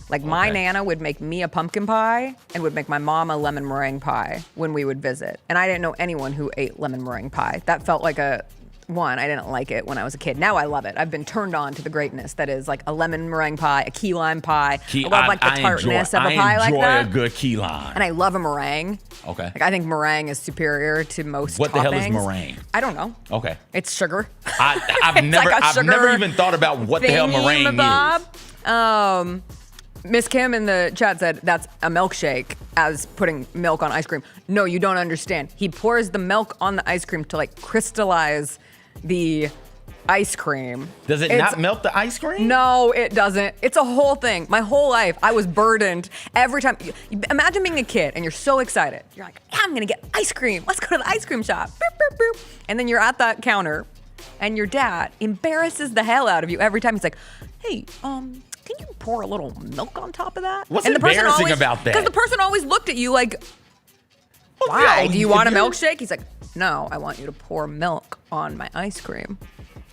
Like my Nana would make me a pumpkin pie and would make my mom a lemon meringue pie when we would visit. And I didn't know anyone who ate lemon meringue pie. That felt like I didn't like it when I was a kid. Now I love it. I've been turned on to the greatness that is like a lemon meringue pie, a key lime pie. I love like the tartness of a pie like that. I enjoy a good key lime. And I love a meringue. Okay. Like I think meringue is superior to most What toppings. the hell is meringue? I don't know. Okay. It's sugar. I've never even thought about what the hell meringue is. Miss Kim in the chat said that's a milkshake as putting milk on ice cream. No, you don't understand. He pours the milk on the ice cream to like crystallize the ice cream. Does it not melt the ice cream? No, it doesn't. It's a whole thing. My whole life, I was burdened every time. Imagine being a kid and you're so excited. You're like, I'm going to get ice cream. Let's go to the ice cream shop. Boop, boop, boop. And then you're at that counter and your dad embarrasses the hell out of you every time. He's like, hey, can you pour a little milk on top of that? What's embarrassing about that? Because the person always looked at you like, why? Do you want a milkshake? He's like, no, I want you to pour milk on my ice cream.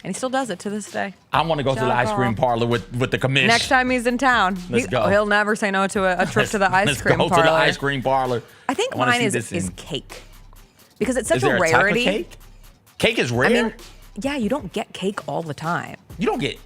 And he still does it to this day. I want to go to the ice cream parlor with the commish. Next time he's in town. Let's go. He'll never say no to a trip to the ice cream parlor. Let's go to the ice cream parlor. I think mine is cake. Because it's such is there a rarity. A type of cake? Cake is rare? I mean, yeah, you don't get cake all the time.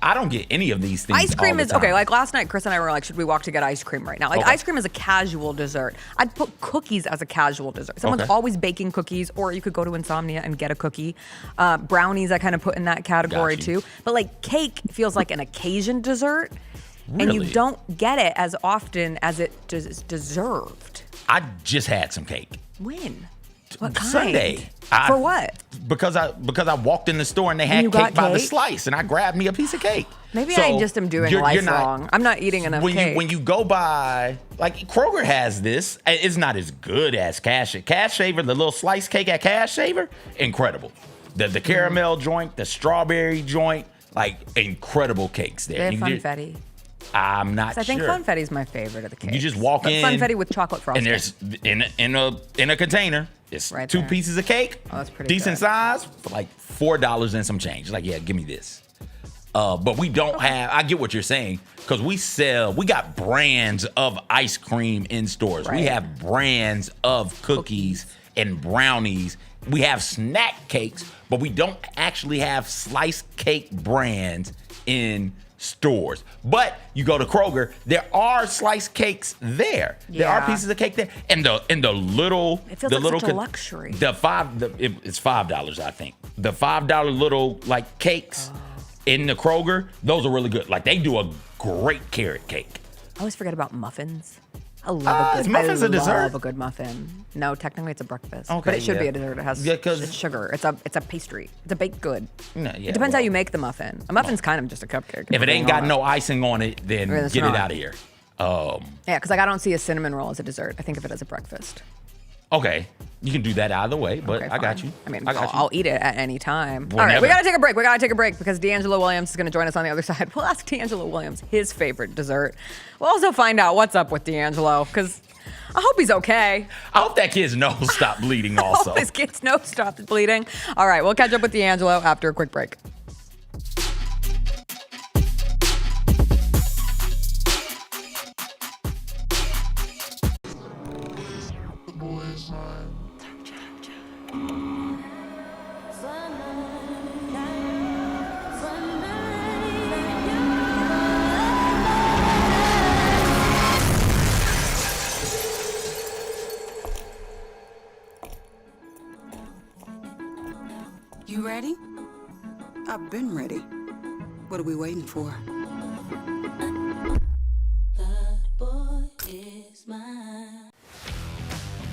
I don't get any of these things. Ice cream all the is time. okay. Like last night, Chris and I were like, should we walk to get ice cream right now? Like ice cream is a casual dessert. I'd put cookies as a casual dessert. Someone's always baking cookies, or you could go to Insomnia and get a cookie. Brownies, I kind of put in that category too. But like cake feels like an occasion dessert, and you don't get it as often as it deserved. I just had some cake. When? What kind? Sunday. For what? Because I walked in the store and they had cake by the slice, and I grabbed me a piece of cake. Maybe I just am doing life wrong. I'm not eating enough cake. When you go by, like Kroger has this, it's not as good as Cash Shaver, the little slice cake at Cash Shaver, incredible. The caramel joint, the strawberry joint, like incredible cakes there. They have funfetti. I'm not sure. I think funfetti is my favorite of the cakes. You just walk in. Funfetti with chocolate frosting. And there's in a container. It's right 2 pieces of cake. Oh, that's pretty decent size for like $4 and some change. It's like, yeah, give me this. But we don't have. I get what you're saying because we got brands of ice cream in stores. We have brands of cookies and brownies. We have snack cakes, but we don't actually have sliced cake brands in stores. But you go to Kroger, there are sliced cakes there. There are pieces of cake there, and the little, it feels the like little such a luxury. it's $5, I think. The $5 little like cakes in the Kroger, those are really good. Like they do a great carrot cake. I always forget about muffins. I love is muffins a dessert? I love a good muffin. No, technically it's a breakfast, Okay, but it should be yeah. a dessert. It has it's sugar. It's a pastry. It's a baked good. No, it depends how you make the muffin. A muffin's kind of just a cupcake. If it ain't got no icing on it, then It's get not. it out of here. Yeah, because like I don't see a cinnamon roll as a dessert. I think of it as a breakfast. Okay, you can do that either way, but I got you. I mean, I got you. I'll eat it at any time. Whenever. All right, we got to take a break because DeAngelo Williams is going to join us on the other side. We'll ask DeAngelo Williams his favorite dessert. We'll also find out what's up with DeAngelo because I hope he's okay. I hope that kid's nose stopped bleeding also. I hope his kid's nose stopped bleeding. All right, we'll catch up with DeAngelo after a quick break. You ready? I've been ready. What are we waiting for?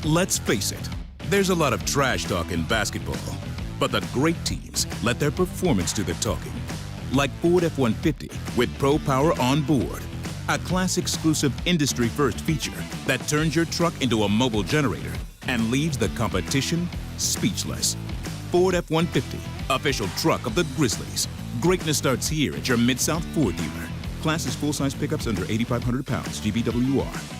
Let's face it, there's a lot of trash talk in basketball, but the great teams let their performance do the talking. Like Ford F-150 with Pro Power on board, a class-exclusive industry-first feature that turns your truck into a mobile generator and leaves the competition speechless. Ford F-150, official truck of the Grizzlies. Greatness starts here at your Mid-South Ford dealer. Class is full-size pickups under 8,500 pounds, GBWR.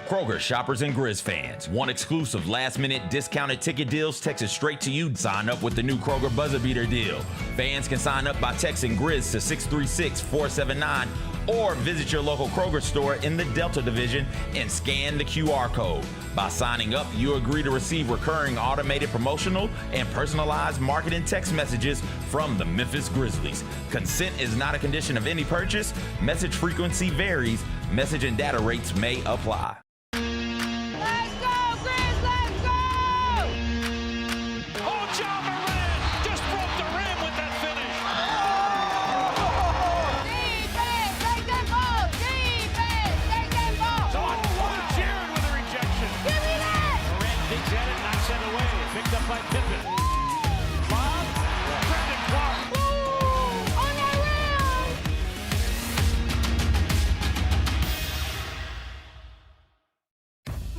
Kroger shoppers and Grizz fans. Want exclusive last-minute discounted ticket deals texted straight to you? Sign up with the new Kroger Buzzer Beater deal. Fans can sign up by texting Grizz to 636-479 or visit your local Kroger store in the Delta Division and scan the QR code. By signing up, you agree to receive recurring automated promotional and personalized marketing text messages from the Memphis Grizzlies. Consent is not a condition of any purchase. Message frequency varies. Message and data rates may apply.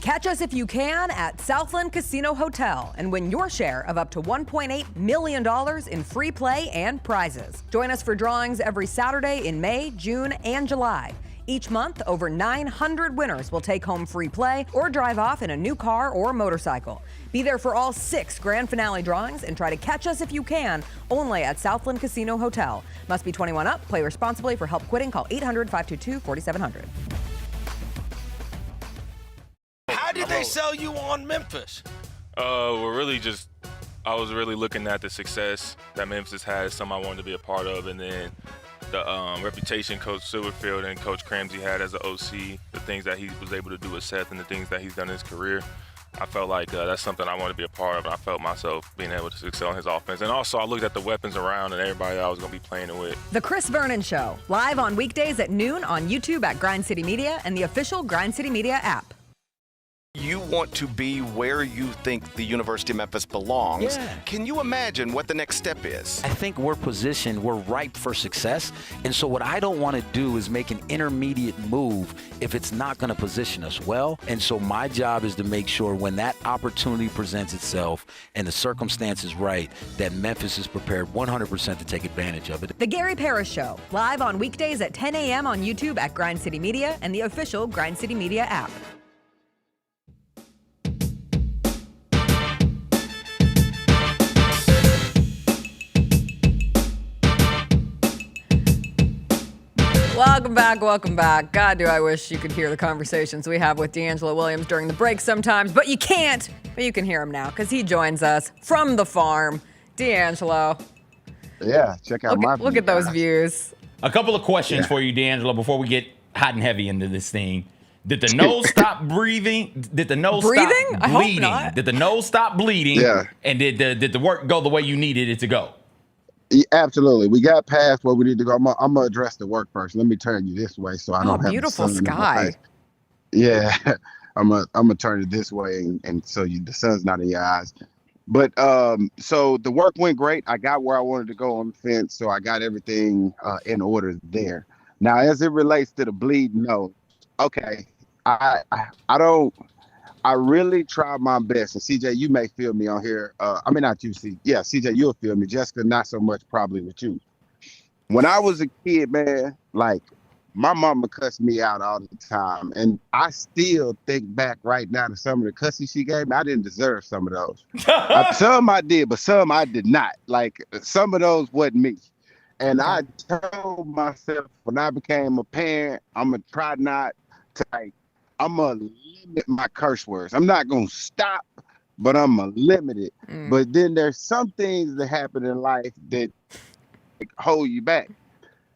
Catch us if you can at Southland Casino Hotel and win your share of up to $1.8 million in free play and prizes. Join us for drawings every Saturday in May, June, and July. Each month, over 900 winners will take home free play or drive off in a new car or motorcycle. Be there for all 6 grand finale drawings and try to catch us if you can, only at Southland Casino Hotel. Must be 21 up. Play responsibly. For help quitting, call 800-522-4700. How did they sell you on Memphis? I was really looking at the success that Memphis had, something I wanted to be a part of, and then the reputation Coach Silverfield and Coach Cramsey had as an OC, the things that he was able to do with Seth and the things that he's done in his career. I felt like that's something I wanted to be a part of, and I felt myself being able to excel in his offense. And also, I looked at the weapons around and everybody I was going to be playing it with. The Chris Vernon Show, live on weekdays at noon on YouTube at Grind City Media and the official Grind City Media app. You want to be where you think the University of Memphis belongs. Yeah. Can you imagine what the next step is? I think we're ripe for success. And so what I don't want to do is make an intermediate move if it's not going to position us well. And so my job is to make sure when that opportunity presents itself and the circumstance is right, that Memphis is prepared 100% to take advantage of it. The Gary Parrish Show, live on weekdays at 10 a.m. on YouTube at Grind City Media and the official Grind City Media app. Welcome back. God, do I wish you could hear the conversations we have with DeAngelo Williams during the break sometimes, but you can't. But you can hear him now because he joins us from the farm. DeAngelo. Yeah, check out Look at those views. A couple of questions for you, DeAngelo, before we get hot and heavy into this thing. Did the nose stop breathing? Did the nose stop bleeding? I hope not. Did the nose stop bleeding? Yeah. And did the work go the way you needed it to go? Yeah, absolutely. We got past where we need to go. I'm gonna address the work first. Let me turn you this way so I don't have beautiful the sun in my sky. face. Yeah, I'm gonna turn it this way, and so the sun's not in your eyes. But so the work went great. I got where I wanted to go on the fence, so I got everything in order there. Now, as it relates to the bleed nose, okay, I really tried my best, and CJ, you may feel me on here. I mean, not you, CJ, you'll feel me. Jessica, not so much probably with you. When I was a kid, man, like my mama cussed me out all the time, and I still think back right now to some of the cussing she gave me. I didn't deserve some of those. Some I did, but some I did not. Like some of those wasn't me. And I told myself when I became a parent, I'm gonna try not to I'm gonna limit my curse words. I'm not gonna stop, but I'm gonna limit it. But then there's some things that happen in life that hold you back.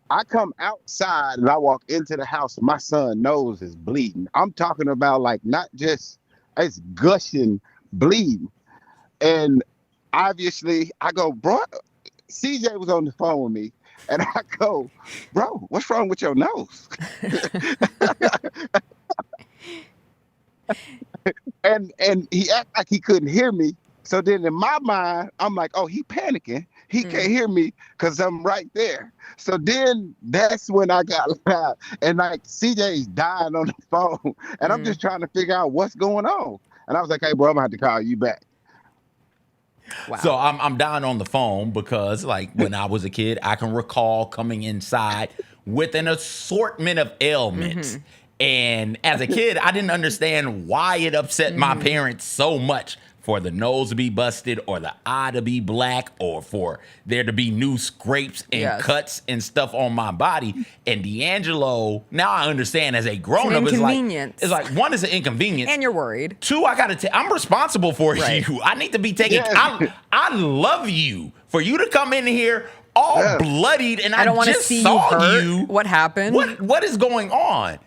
I come outside and I walk into the house and my son's nose is bleeding. I'm talking about like not just it's gushing, bleeding. And obviously I go, bro, CJ was on the phone with me and I go, bro, what's wrong with your nose? and he acted like he couldn't hear me. So then in my mind, I'm like, oh, he panicking. He can't hear me because I'm right there. So then that's when I got loud. And like CJ's dying on the phone. And I'm just trying to figure out what's going on. And I was like, hey, bro, I'm going to have to call you back. Wow. So I'm dying on the phone because like when I was a kid, I can recall coming inside with an assortment of ailments. And as a kid, I didn't understand why it upset my parents so much for the nose to be busted or the eye to be black or for there to be new scrapes and cuts and stuff on my body. And DeAngelo, now I understand as a grown-up, it's like, one, is an inconvenience. And you're worried. Two, I'm responsible for you. I need to be taken. I love you. For you to come in here all bloodied and I don't want to just see saw you hurt. you. What happened? What is going on?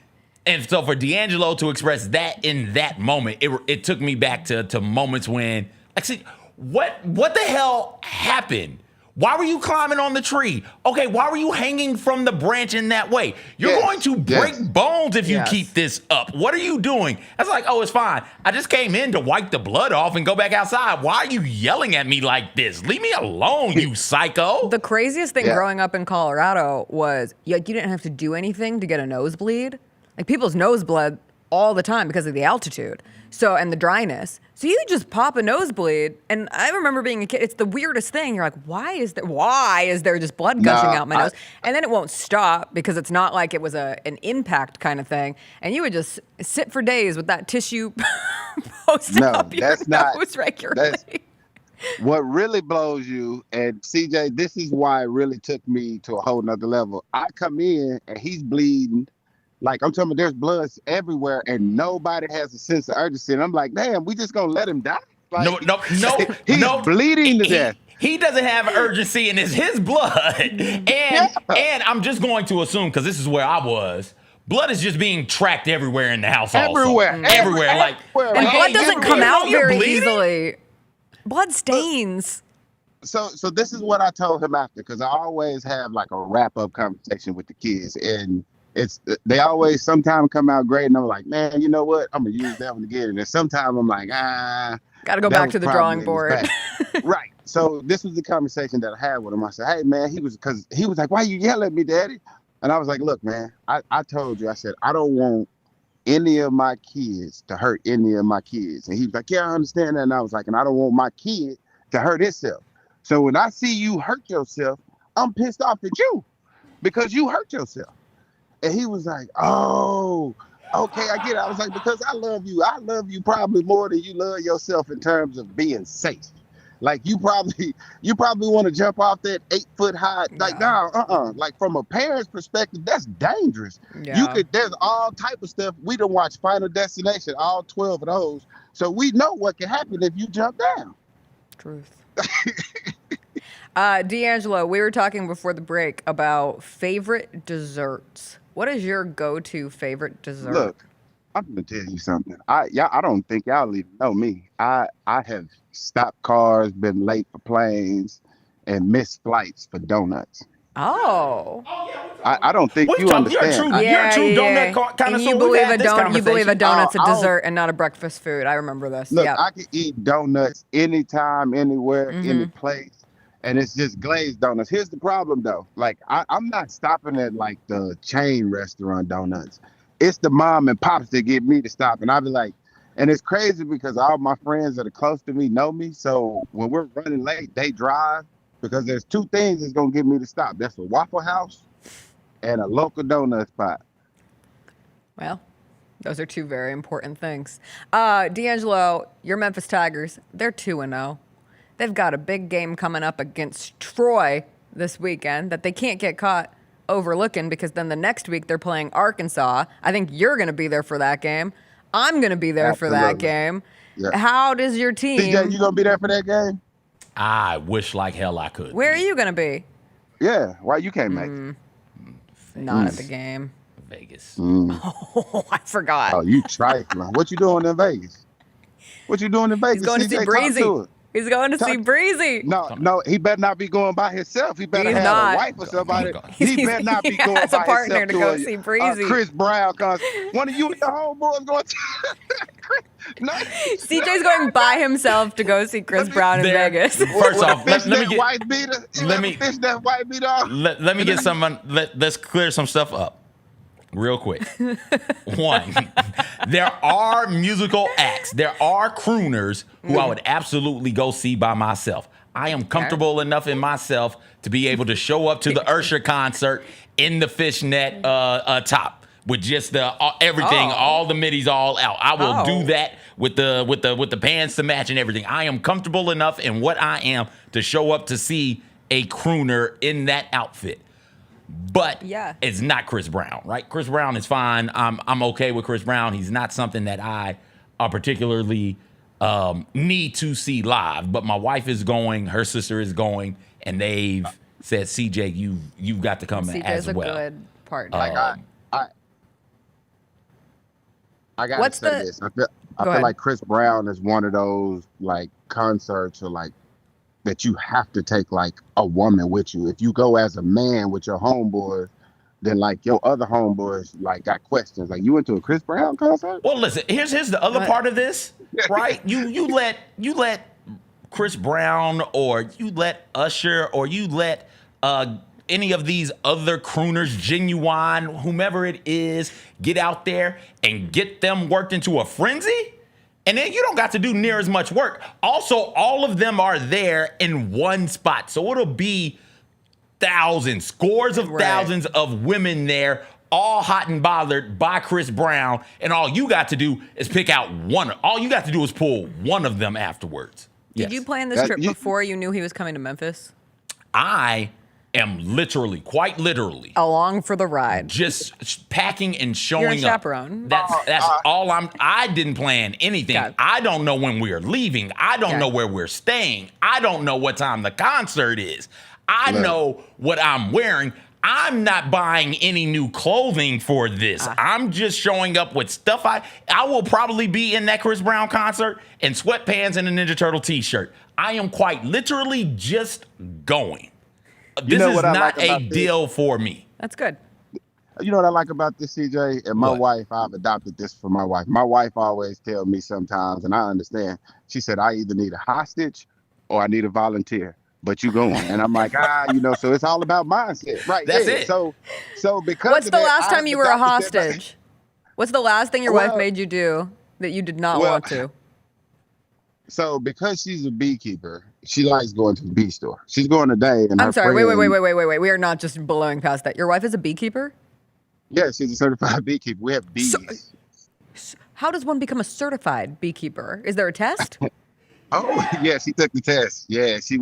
And so for DeAngelo to express that in that moment, it took me back to moments when, like, see, what the hell happened? Why were you climbing on the tree? Okay, why were you hanging from the branch in that way? You're going to break bones if you keep this up. What are you doing? I was like, oh, it's fine. I just came in to wipe the blood off and go back outside. Why are you yelling at me like this? Leave me alone, you psycho. The craziest thing growing up in Colorado was you didn't have to do anything to get a nosebleed. Like people's nosebleed all the time because of the altitude. So, and the dryness. So you just pop a nosebleed. And I remember being a kid, it's the weirdest thing. You're like, why is there just blood gushing out my nose? And then it won't stop because it's not like it was an impact kind of thing. And you would just sit for days with that tissue posted up your nose regularly. What really blows you, and CJ, this is why it really took me to a whole nother level. I come in and he's bleeding. Like, I'm talking about there's blood everywhere and nobody has a sense of urgency. And I'm like, damn, we just gonna let him die? Like, no. He's bleeding to death. He doesn't have urgency and it's his blood. And I'm just going to assume, because this is where I was, blood is just being tracked everywhere in the house Everywhere. also. Everywhere. And blood doesn't come out very easily. Blood stains. So this is what I told him after, because I always have like a wrap-up conversation with the kids. And they always sometimes come out great, and I'm like, man, you know what? I'm gonna use that one again. And sometimes I'm like, gotta go back to the drawing board. Right. So this was the conversation that I had with him. I said, hey man, he was like, why you yell at me, daddy? And I was like, look, man, I told you, I said, I don't want any of my kids to hurt any of my kids. And he was like, yeah, I understand that. And I was like, and I don't want my kid to hurt himself. So when I see you hurt yourself, I'm pissed off at you because you hurt yourself. And he was like, oh, okay, I get it. I was like, because I love you. I love you probably more than you love yourself in terms of being safe. Like you probably want to jump off that 8-foot high. Like, no, Like from a parent's perspective, that's dangerous. Yeah. There's all type of stuff. We done watch Final Destination, all 12 of those. So we know what can happen if you jump down. Truth. DeAngelo, we were talking before the break about favorite desserts. What is your go-to favorite dessert? Look, I'm gonna tell you something. I don't think y'all even know me. I have stopped cars, been late for planes, and missed flights for donuts. Oh. I don't think you understand. You're a true donut kind of. You believe a donut's a dessert and not a breakfast food. I remember this. Look, I can eat donuts anytime, anywhere, any place. And it's just glazed donuts. Here's the problem, though. Like, I'm not stopping at, like, the chain restaurant donuts. It's the mom and pops that get me to stop. And I'll be like, and it's crazy because all my friends that are close to me know me. So when we're running late, they drive because there's two things that's going to get me to stop. That's a Waffle House and a local donut spot. Well, those are two very important things. DeAngelo, your Memphis Tigers, they're 2-0. They've got a big game coming up against Troy this weekend that they can't get caught overlooking because then the next week they're playing Arkansas. I think you're going to be there for that game. I'm going to be there for that game. Yeah. How does your team... CJ, you going to be there for that game? I wish like hell I could. Where are you going to be? Yeah, why you can't make it? Not at the game. Vegas. Oh, I forgot. Oh, you trifling. What you doing in Vegas? What you doing in Vegas? He's going to see Breezy. He's going to see Breezy. No, he better not be going by himself. He better have a wife or somebody. He better not be going by himself. He has a partner to go see Breezy. Chris Brown concert. One of you and your homeboys going to... CJ's going by himself to go see Chris Brown in Vegas. First off, let me get... white beater. Let me fish that white beater off. Let me get someone... Let's clear some stuff up. Real quick. One, there are musical acts. There are crooners who I would absolutely go see by myself. I am comfortable enough in myself to be able to show up to the Usher concert in the fishnet top with just the everything, all the middies all out. I will do that with the pants to match and everything. I am comfortable enough in what I am to show up to see a crooner in that outfit. But it's not Chris Brown, right? Chris Brown is fine. I'm okay with Chris Brown. He's not something that I particularly need to see live. But my wife is going, her sister is going, and they've said, CJ, you've got to come as well. CJ's a good partner. I got to say this. I feel like Chris Brown is one of those like concerts or like that you have to take like a woman with you. If you go as a man with your homeboys, then like your other homeboys like got questions. Like, you went to a Chris Brown concert? Well, listen, here's the other part of this, right? You let Chris Brown or you let Usher or you let any of these other crooners, Genuine, whomever it is, get out there and get them worked into a frenzy, and then you don't got to do near as much work. Also, all of them are there in one spot, so it'll be thousands, scores of thousands of women there, all hot and bothered by Chris Brown, and all you got to do is pick out one. All you got to do is pull one of them afterwards. Did you plan this trip before you knew he was coming to Memphis? I am literally, quite literally, along for the ride. Just packing and showing You're a chaperone. up. That's all I didn't plan anything. Okay. I don't know when we are leaving. I don't know where we're staying. I don't know what time the concert is. I know what I'm wearing. I'm not buying any new clothing for this. I'm just showing up with stuff. I will probably be in that Chris Brown concert in sweatpants and a Ninja Turtle t-shirt. I am quite literally just going. This is not a deal for me. That's good. You know what I like about this, CJ? And my wife, I've adopted this for my wife. My wife always tells me sometimes, and I understand, she said, I either need a hostage or I need a volunteer. But you going. And I'm like, so it's all about mindset. Right. That's it. So because what's the last time you were a hostage? What's the last thing your wife made you do that you did not want to? So because she's a beekeeper, she likes going to the bee store. She's going today. And I'm sorry. Wait. We are not just blowing past that. Your wife is a beekeeper? Yeah, she's a certified beekeeper. We have bees. So how does one become a certified beekeeper? Is there a test? Oh, yeah, she took the test. Yeah, she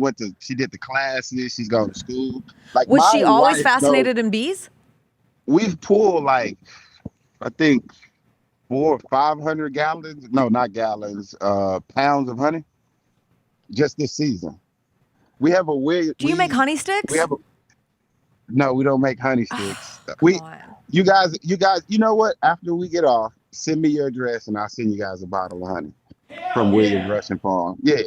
did the classes. She's going to school. Like, was she always fascinated in bees? We've pulled I think 400 or 500 gallons. No, not gallons. Pounds of honey. Just this season. We have a weird. Do you make honey sticks? No, we don't make honey sticks. You guys. You know what? After we get off, send me your address and I'll send you guys a bottle of honey. From Williams Russian Farm. Yeah.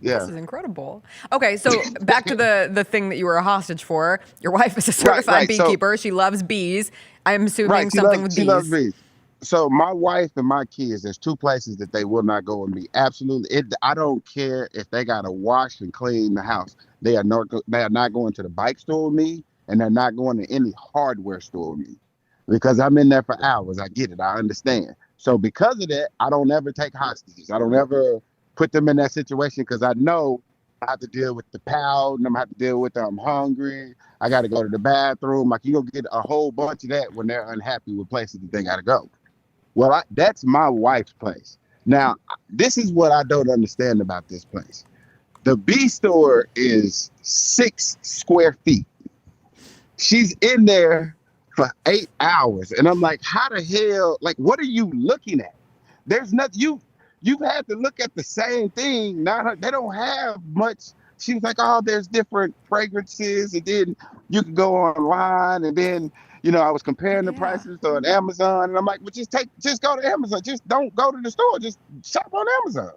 This is incredible. Okay, so back to the thing that you were a hostage for. Your wife is a certified beekeeper. She loves bees. I'm assuming something with bees. She loves bees. So my wife and my kids, there's 2 places that they will not go and be. Absolutely. I don't care if they got to wash and clean the house. They are not going to the bike store with me, and they're not going to any hardware store with me. Because I'm in there for hours. I get it. I understand. So because of that, I don't ever take hostages. I don't ever put them in that situation because I know I have to deal with the pound. I'm have to deal with I'm hungry. I got to go to the bathroom. Like, you go get a whole bunch of that when they're unhappy with places that they got to go. Well, that's my wife's place. Now, this is what I don't understand about this place. The bee store is 6 square feet. She's in there for 8 hours. And I'm like, how the hell, like, what are you looking at? There's nothing, you've had to look at the same thing. Now they don't have much. She was like, oh, there's different fragrances. And then you can go online. And then, I was comparing the prices on Amazon. And I'm like, well, just go to Amazon. Just don't go to the store. Just shop on Amazon.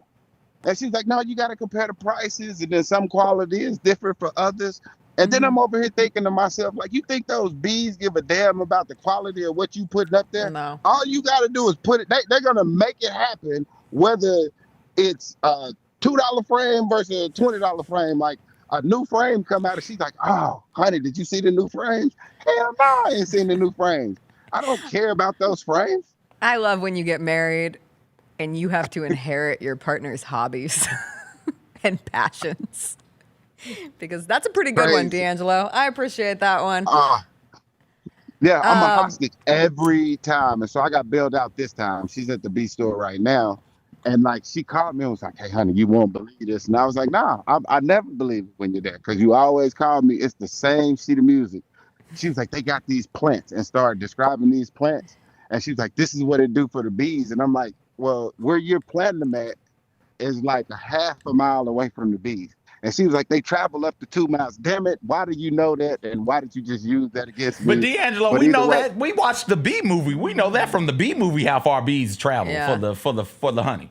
And she's like, no, you got to compare the prices. And then some quality is different for others. And then I'm over here thinking to myself, like, you think those bees give a damn about the quality of what you putting up there? No. All you got to do is put it. They're going to make it happen, whether it's a $2 frame versus a $20 frame. Like, a new frame come out and she's like, oh, honey, did you see the new frames? Hell no, I ain't seen the new frames. I don't care about those frames. I love when you get married and you have to inherit your partner's hobbies and passions. Because that's a pretty good one, DeAngelo. I appreciate that one. Yeah, I'm a hostage every time. And so I got bailed out this time. She's at the bee store right now. And like, she called me and was like, hey, honey, you won't believe this. And I was like, nah, I never believe it when you're there. Because you always call me. It's the same sheet of music. She was like, they got these plants, and started describing these plants. And she was like, this is what it do for the bees. And I'm like, well, where you're planting them at is like a half a mile away from the bees. And she was like, they travel up to 2 miles. Damn it, why do you know that? And why did you just use that against me? But DeAngelo, we know that. We watched the bee movie. We know that from the bee movie how far bees travel for the honey.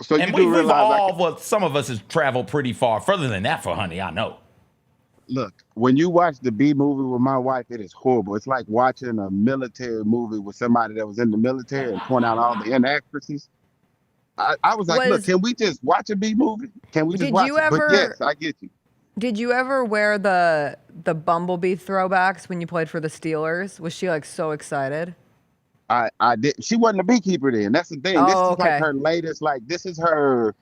So and we've all, some of us has traveled pretty far, further than that for honey, I know. Look, when you watch the bee movie with my wife, it is horrible. It's like watching a military movie with somebody that was in the military and point out all the inaccuracies. I was like, look, can we just watch a bee movie? Can we just watch it? But yes, I get you. Did you ever wear the Bumblebee throwbacks when you played for the Steelers? Was she like so excited? I did. She wasn't a beekeeper then. That's the thing. This is like her latest. Like this is her.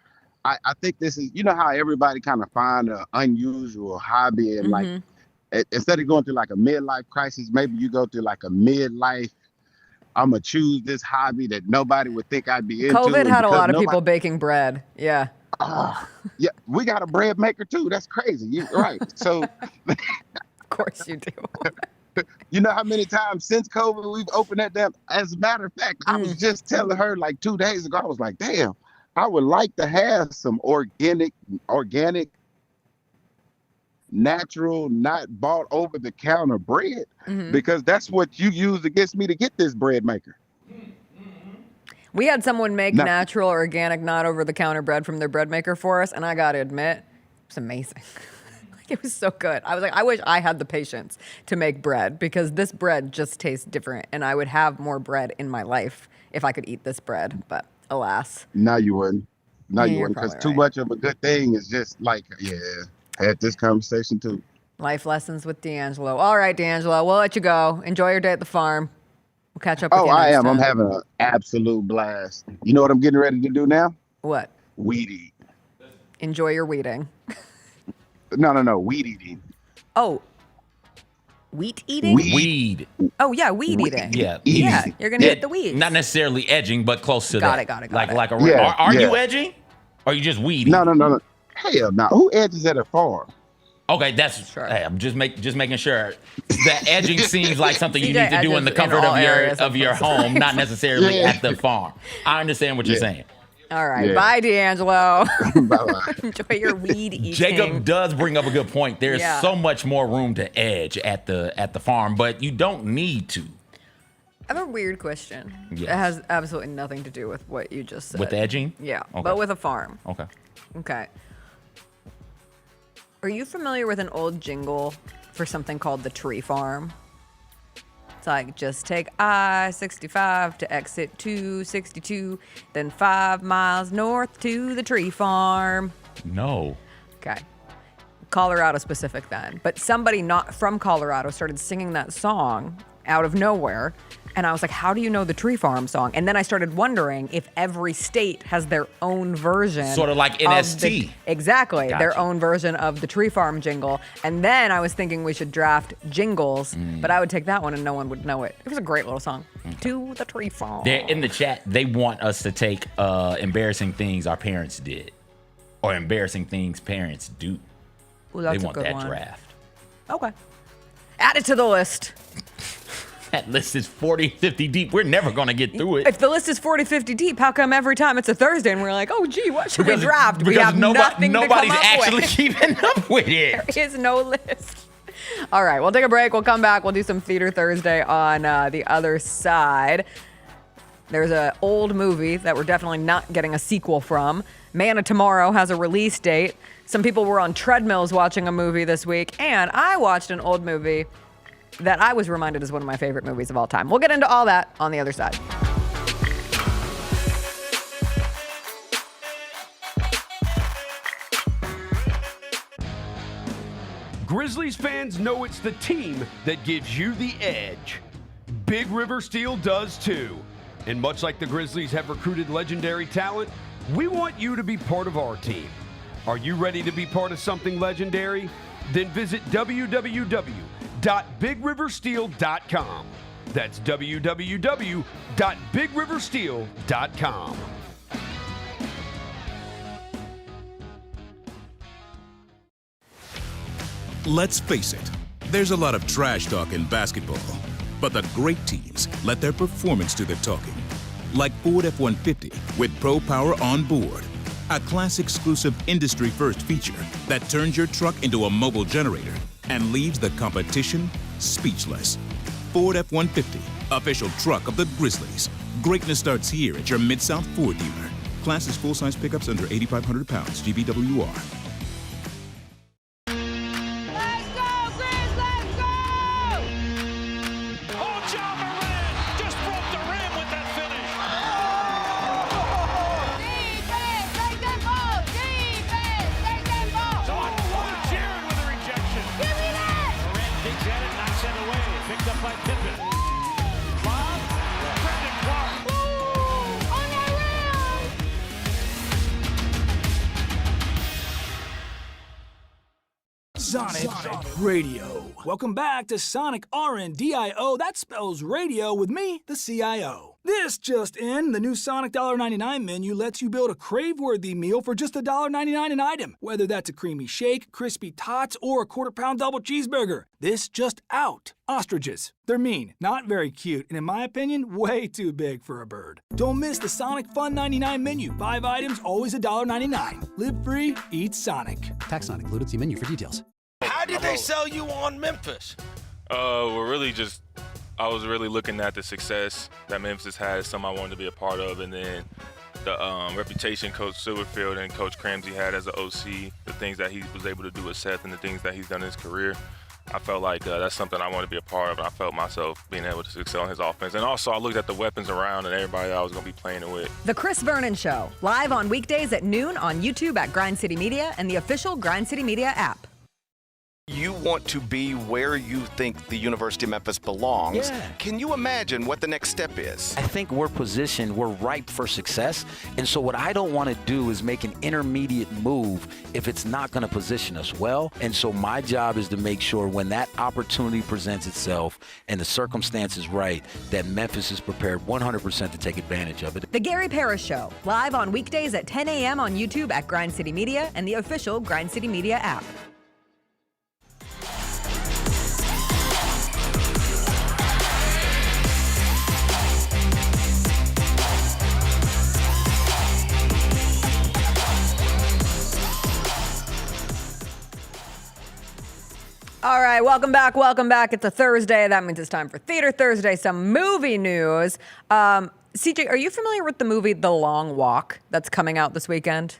I think this is. You know how everybody kind of find an unusual hobby and like instead of going through like a midlife crisis, maybe you go through like a midlife. I'm gonna choose this hobby that nobody would think I'd be into. COVID had a lot of people baking bread. Yeah. Yeah, we got a bread maker too. That's crazy. You're right. So, of course you do. You know how many times since COVID we've opened that damn? As a matter of fact, I was just telling her like 2 days ago. I was like, damn, I would like to have some organic, natural, not bought over the counter bread because that's what you use against me to get this bread maker. We had someone make natural, organic, not over-the-counter bread from their bread maker for us, and I got to admit, it was amazing. Like, it was so good. I was like, I wish I had the patience to make bread because this bread just tastes different, and I would have more bread in my life if I could eat this bread, but alas. No, you wouldn't. No, you wouldn't, because too much of a good thing is just like, had this conversation too. Life lessons with DeAngelo. All right, DeAngelo, we'll let you go. Enjoy your day at the farm. We'll catch up with you next time. I'm having an absolute blast. You know what I'm getting ready to do now? What? Weed eat. Enjoy your weeding. No, weed eating. Oh. Wheat eating? Weed. Oh, yeah, weed eating. Yeah. Yeah, you're going to hit the weeds. Not necessarily edging, but close to Got that. it. Like a Yeah, Are you edging? Or are you just weeding? No. Hell no. Who edges at a farm? Okay, that's hey, I'm just making sure that edging seems like something you need to do in the comfort of your home, not necessarily at the farm. I understand what you're saying. All right, bye, DeAngelo. Bye. Enjoy your weed eating. Jacob does bring up a good point. There's so much more room to edge at the farm, but you don't need to. I have a weird question. Yes. It has absolutely nothing to do with what you just said. With edging? Yeah, Okay. but with a farm. Okay. Are you familiar with an old jingle for something called the Tree Farm? It's like, just take I-65 to exit 262, then 5 miles north to the Tree Farm. No. Okay. Colorado specific then. But somebody not from Colorado started singing that song out of nowhere. And I was like, how do you know the Tree Farm song? And then I started wondering if every state has their own version. Sort of like NST. Exactly. Gotcha. Their own version of the Tree Farm jingle. And then I was thinking we should draft jingles, but I would take that one and no one would know it. It was a great little song. To the Tree Farm. They're in the chat. They want us to take embarrassing things our parents did or embarrassing things parents do. Ooh, that's they want a good that one. draft. Okay. Add it to the list. That list is 40, 50 deep. We're never going to get through it. If the list is 40, 50 deep, how come every time it's a Thursday and we're like, oh, gee, what should we draft? We have nothing to come nobody's up actually with. keeping up with it. There is no list. All right, we'll take a break. We'll come back. We'll do some Theater Thursday on the other side. There's an old movie that we're definitely not getting a sequel from. Man of Tomorrow has a release date. Some people were on treadmills watching a movie this week, and I watched an old movie that I was reminded is one of my favorite movies of all time. We'll get into all that on the other side. Grizzlies fans know it's the team that gives you the edge. Big River Steel does too. And much like the Grizzlies have recruited legendary talent, we want you to be part of our team. Are you ready to be part of something legendary? Then visit www.bigriversteel.com. That's www.bigriversteel.com. Let's face it, there's a lot of trash talk in basketball, but the great teams let their performance do the talking. Like Ford F-150 with Pro Power on board, a class-exclusive industry-first feature that turns your truck into a mobile generator and leaves the competition speechless. Ford F-150, official truck of the Grizzlies. Greatness starts here at your Mid-South Ford dealer. Class is full-size pickups under 8,500 pounds, GVWR. Sonic Radio. Welcome back to Sonic RNDIO. That spells radio with me, the CIO. This just in, the new Sonic $1.99 menu lets you build a crave-worthy meal for just $1.99 an item. Whether that's a creamy shake, crispy tots, or a quarter-pound double cheeseburger. This just out. Ostriches. They're mean, not very cute, and in my opinion, way too big for a bird. Don't miss the Sonic Fun 99 menu. 5 items, always $1.99. Live free, eat Sonic. Tax not included. See menu for details. How did they sell you on Memphis? I was really looking at the success that Memphis had, something I wanted to be a part of, and then the reputation Coach Silverfield and Coach Cramsey had as an OC, the things that he was able to do with Seth and the things that he's done in his career. I felt like that's something I wanted to be a part of, and I felt myself being able to excel in his offense. And also, I looked at the weapons around and everybody that I was going to be playing it with. The Chris Vernon Show, live on weekdays at noon on YouTube at Grind City Media and the official Grind City Media app. You want to be where you think the University of Memphis belongs. Yeah. Can you imagine what the next step is? I think we're positioned, we're ripe for success. And so what I don't want to do is make an intermediate move if it's not going to position us well. And so my job is to make sure when that opportunity presents itself and the circumstance is right, that Memphis is prepared 100% to take advantage of it. The Gary Parrish Show, live on weekdays at 10 a.m. on YouTube at Grind City Media and the official Grind City Media app. All right, welcome back. It's a Thursday. That means it's time for Theater Thursday, some movie news. CJ, are you familiar with the movie The Long Walk that's coming out this weekend?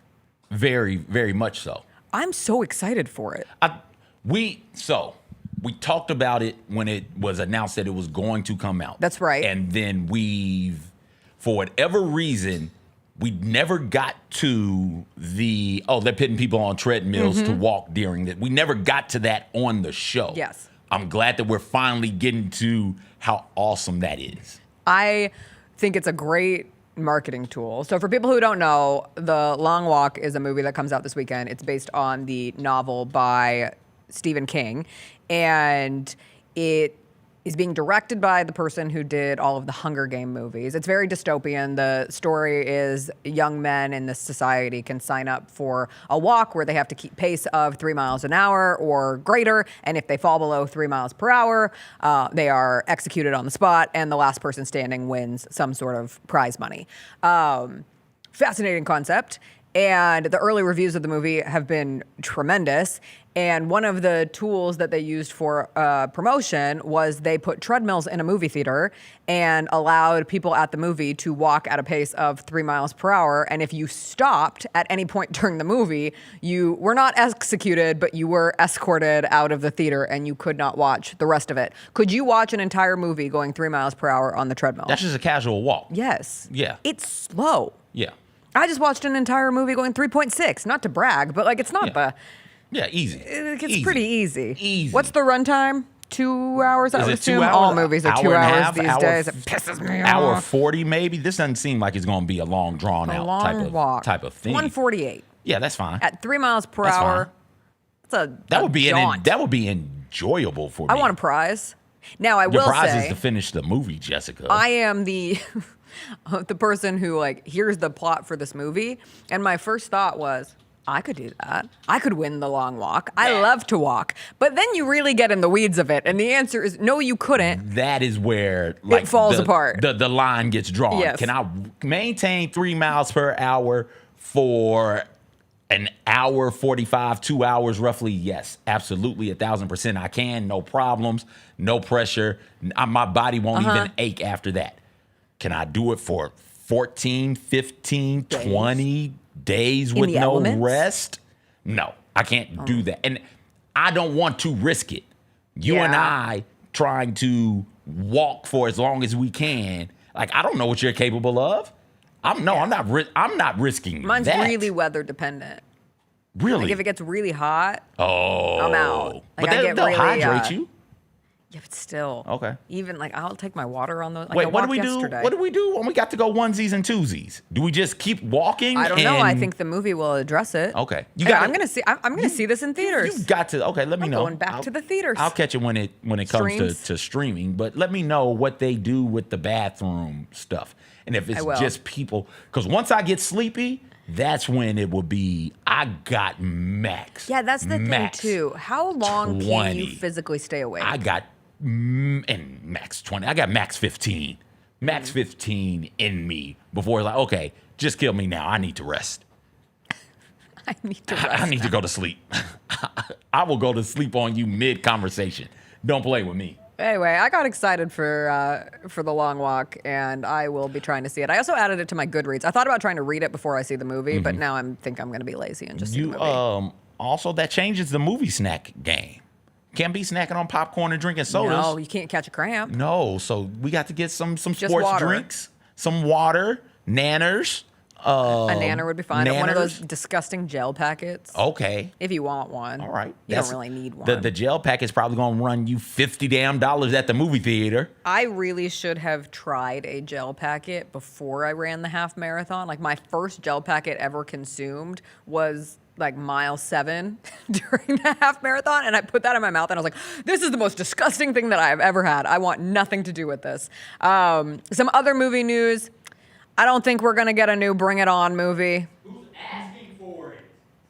Very, very much so. I'm so excited for it. We talked about it when it was announced that it was going to come out. That's right. And then for whatever reason, we never got to they're putting people on treadmills to walk during it. We never got to that on the show. Yes. I'm glad that we're finally getting to how awesome that is. I think it's a great marketing tool. So for people who don't know, The Long Walk is a movie that comes out this weekend. It's based on the novel by Stephen King, and it is being directed by the person who did all of the Hunger Game movies. It's very dystopian. The story is young men in this society can sign up for a walk where they have to keep pace of 3 miles an hour or greater, and if they fall below 3 miles per hour, they are executed on the spot, and the last person standing wins some sort of prize money. Fascinating concept. And the early reviews of the movie have been tremendous. And one of the tools that they used for promotion was they put treadmills in a movie theater and allowed people at the movie to walk at a pace of 3 miles per hour. And if you stopped at any point during the movie, you were not executed, but you were escorted out of the theater and you could not watch the rest of it. Could you watch an entire movie going 3 miles per hour on the treadmill? That's just a casual walk. Yes. Yeah. It's slow. Yeah. I just watched an entire movie going 3.6. Not to brag, but like it's not the... Yeah, easy. It's pretty easy. Easy. What's the runtime? 2 hours? I would Is it 2 assume hours? all movies are 2 hours these hour, days. It pisses me off. Hour 40 maybe. This doesn't seem like it's going to be a long, drawn out type of thing. 148. Yeah, that's fine. At 3 miles per That's hour. That would be enjoyable for me. I want a prize. Now I will The prize say, is to finish the movie, Jessica. I am the person who here's the plot for this movie, and my first thought was, I could do that. I could win the long walk. I love to walk. But then you really get in the weeds of it, and the answer is no, you couldn't. That is where it falls apart. The line gets drawn. Yes. Can I maintain 3 miles per hour for an hour 45, 2 hours roughly? Yes, absolutely, 1,000%. I can, no problems, no pressure. My body won't even ache after that. Can I do it for 14, 15, 20 days with no elements? rest? No, I can't do that. And I don't want to risk it. You and I trying to walk for as long as we can. I don't know what you're capable of. I'm not risking Mine's that. really weather dependent. Really? If it gets really hot, I'm out. But they'll hydrate you. Yeah, but still. Okay. Even like I'll take my water on the. Like Wait, I what do walked we do? yesterday. What do we do when we got to go onesies and twosies? Do we just keep walking? I don't know. I think the movie will address it. Okay. I'm gonna see. I'm gonna see this in theaters. You've got to. Okay, let me know. Going back to the theaters. I'll catch it when it comes Streams. to streaming. But let me know what they do with the bathroom stuff, and if it's just people. Because once I get sleepy, that's when it will be. I got max. Yeah, that's the max thing too. How long 20. can you physically stay awake? I got and max 20. I got max 15. Max 15 in me before like, okay, just kill me now. I need to rest. I need to rest. I need to go to sleep. I will go to sleep on you mid-conversation. Don't play with me. Anyway, I got excited for the long walk, and I will be trying to see it. I also added it to my Goodreads. I thought about trying to read it before I see the movie, but now I think I'm going to be lazy and just see the movie. Also, that changes the movie snack game. Can't be snacking on popcorn and drinking sodas. No, you can't catch a cramp. No, so we got to get some sports water. drinks, some water, nanners. A nanner would be fine. One of those disgusting gel packets. Okay. If you want one. All right. You don't really need one. The gel packet's probably going to run you $50 damn at the movie theater. I really should have tried a gel packet before I ran the half marathon. Like my first gel packet ever consumed was like mile 7 during the half marathon, and I put that in my mouth and I was like, this is the most disgusting thing that I've ever had. I want nothing to do with this. Some other movie news. I don't think we're going to get a new Bring It On movie. Who's asking for it?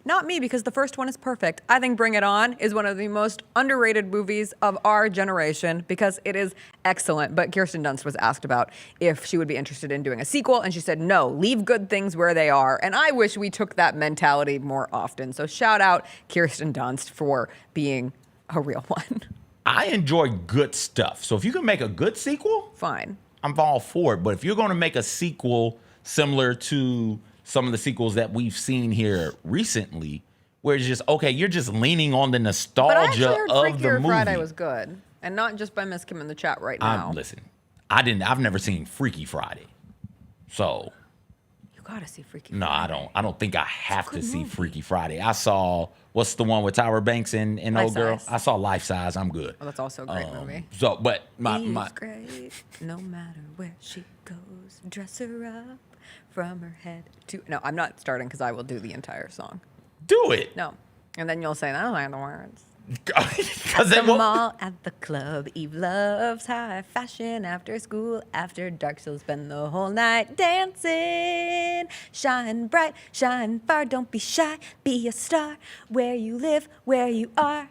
Not me, because the first one is perfect. I think Bring It On is one of the most underrated movies of our generation because it is excellent. But Kirstin Dunst was asked about if she would be interested in doing a sequel, and she said, no, leave good things where they are. And I wish we took that mentality more often. So shout out Kirstin Dunst for being a real one. I enjoy good stuff. So if you can make a good sequel, fine. I'm all for it. But if you're going to make a sequel similar to some of the sequels that we've seen here recently, where it's just, okay, you're just leaning on the nostalgia But I actually heard of Freakier the movie. Friday was good. And not just by Miss Kim in the chat right now. Listen, I've never seen Freaky Friday. So You gotta see Freaky no, Friday. I don't think I have to see Freaky Friday. I saw, what's the one with Tyra Banks and Life old girl? Size. I saw Life Size. I'm good. Oh, that's also a great movie. So, but She's great, no matter where she goes. Dress her up from her head to... No, I'm not starting because I will do the entire song. Do it. No. And then you'll say, I don't like the words. Because At the mall, at the club, Eve loves high fashion. After school, after dark, she'll spend the whole night dancing. Shine bright, shine far, don't be shy. Be a star where you live, where you are.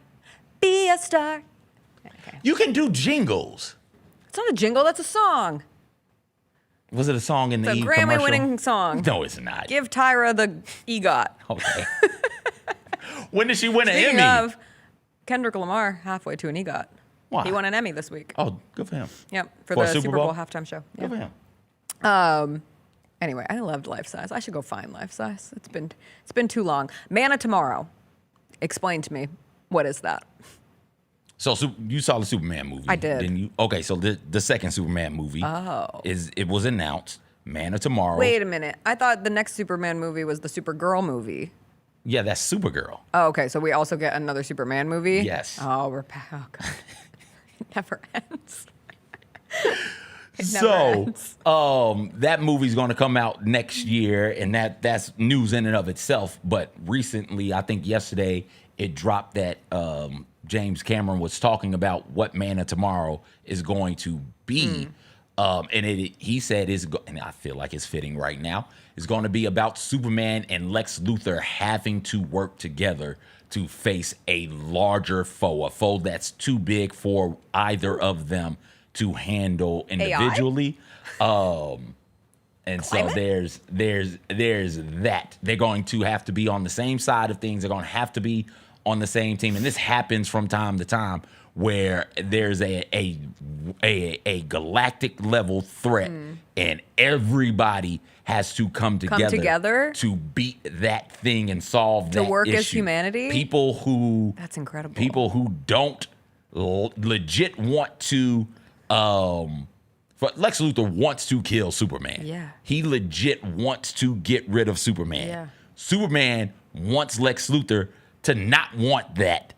Be a star. Okay. You can do jingles. It's not a jingle, that's a song. Was it a song in the It's a E commercial? Grammy-winning song. No, it's not. Give Tyra the EGOT. Okay. When did she win an Speaking Emmy? of, Kendrick Lamar halfway to an EGOT. Why? He won an Emmy this week. Oh, good for him. Yep, for For the a Super Super Bowl Bowl? halftime show. Good Yeah. for him. Anyway, I loved Life Size. I should go find Life Size. It's been too long. Man of Tomorrow. Explain to me, what is that? So you saw the Superman movie. I did. Didn't you? Okay, so the second Superman movie it was announced, Man of Tomorrow. Wait a minute. I thought the next Superman movie was the Supergirl movie. Yeah, that's Supergirl. Oh, okay. So we also get another Superman movie? Yes. Oh, we're back. Oh, God. It never ends. It never ends. That movie's going to come out next year, and that's news in and of itself. But recently, I think yesterday, it dropped that James Cameron was talking about what Man of Tomorrow is going to be. And he said, and I feel like it's fitting right now, it's going to be about Superman and Lex Luthor having to work together to face a larger foe, a foe that's too big for either of them to handle individually. And so there's that. They're going to have to be on the same side of things. They're going to have to be on the same team. And this happens from time to time where there's a galactic level threat and everybody has to come together to beat that thing and solve that issue. To work as humanity? That's incredible. People who don't legit want to Lex Luthor wants to kill Superman. Yeah. He legit wants to get rid of Superman. Yeah. Superman wants Lex Luthor to not want that.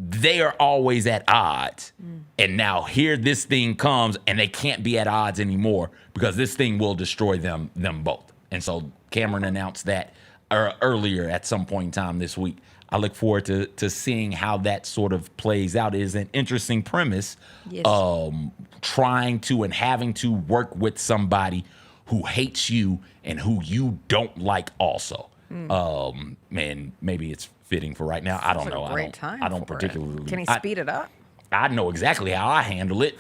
they are always at odds. And now here this thing comes and they can't be at odds anymore because this thing will destroy them both. And so Cameron announced that earlier at some point in time this week. I look forward to seeing how that sort of plays out. It is an interesting premise. Yes. Trying to and having to work with somebody who hates you and who you don't like also. Man, maybe it's fitting for right now. I don't know. I don't particularly. Can he speed it up? I know exactly how I handle it.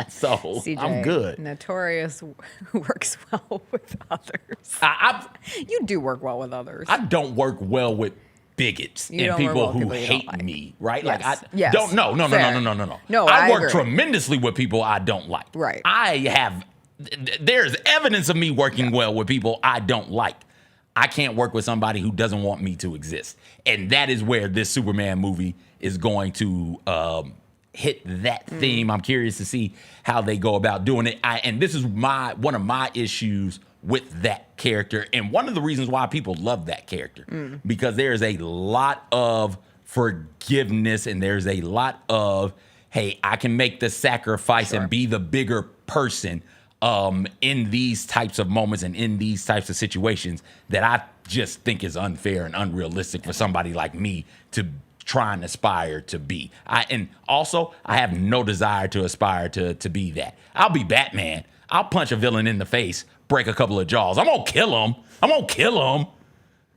So CJ, I'm good. Notorious who works well with others. You do work well with others. I don't work well with bigots and people who hate me, right? Like I don't. No. No, I work agree. tremendously with people I don't like. Right. There's evidence of me working well with people I don't like. I can't work with somebody who doesn't want me to exist. And that is where this Superman movie is going to hit that theme. I'm curious to see how they go about doing it. And this is one of my issues with that character. And one of the reasons why people love that character, because there's a lot of forgiveness and there's a lot of, hey, I can make the sacrifice and be the bigger person in these types of moments and in these types of situations that I just think is unfair and unrealistic for somebody like me to try and aspire to be. And also, I have no desire to aspire to be that. I'll be Batman. I'll punch a villain in the face, break a couple of jaws. I'm gonna kill him.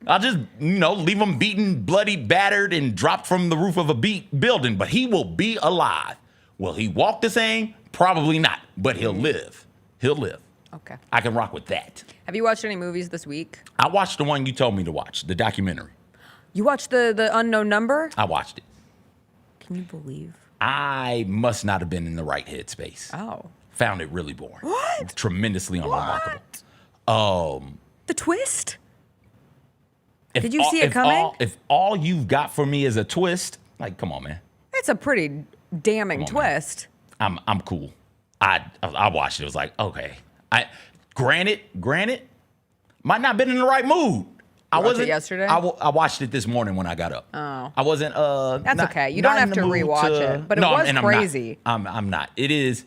I'll just, leave him beaten, bloody, battered, and dropped from the roof of a building, but he will be alive. Will he walk the same? Probably not, but he'll live. Okay. I can rock with that. Have you watched any movies this week? I watched the one you told me to watch, the documentary. You watched the Unknown Number? I watched it. Can you believe? I must not have been in the right headspace. Oh. Found it really boring. What? Tremendously unremarkable. The twist? Did you see it coming? If all you've got for me is a twist, like, come on, man. It's a pretty damning twist. Man. I'm cool. I watched it. It was like, okay. Granted, might not been in the right mood. I wasn't yesterday. I watched it this morning when I got up. Oh, I wasn't. That's okay. You don't have to rewatch it, but it was crazy. I'm not. It is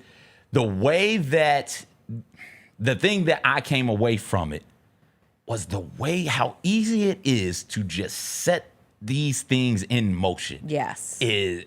the way that the thing that I came away from it was the way how easy it is to just set these things in motion. Yes,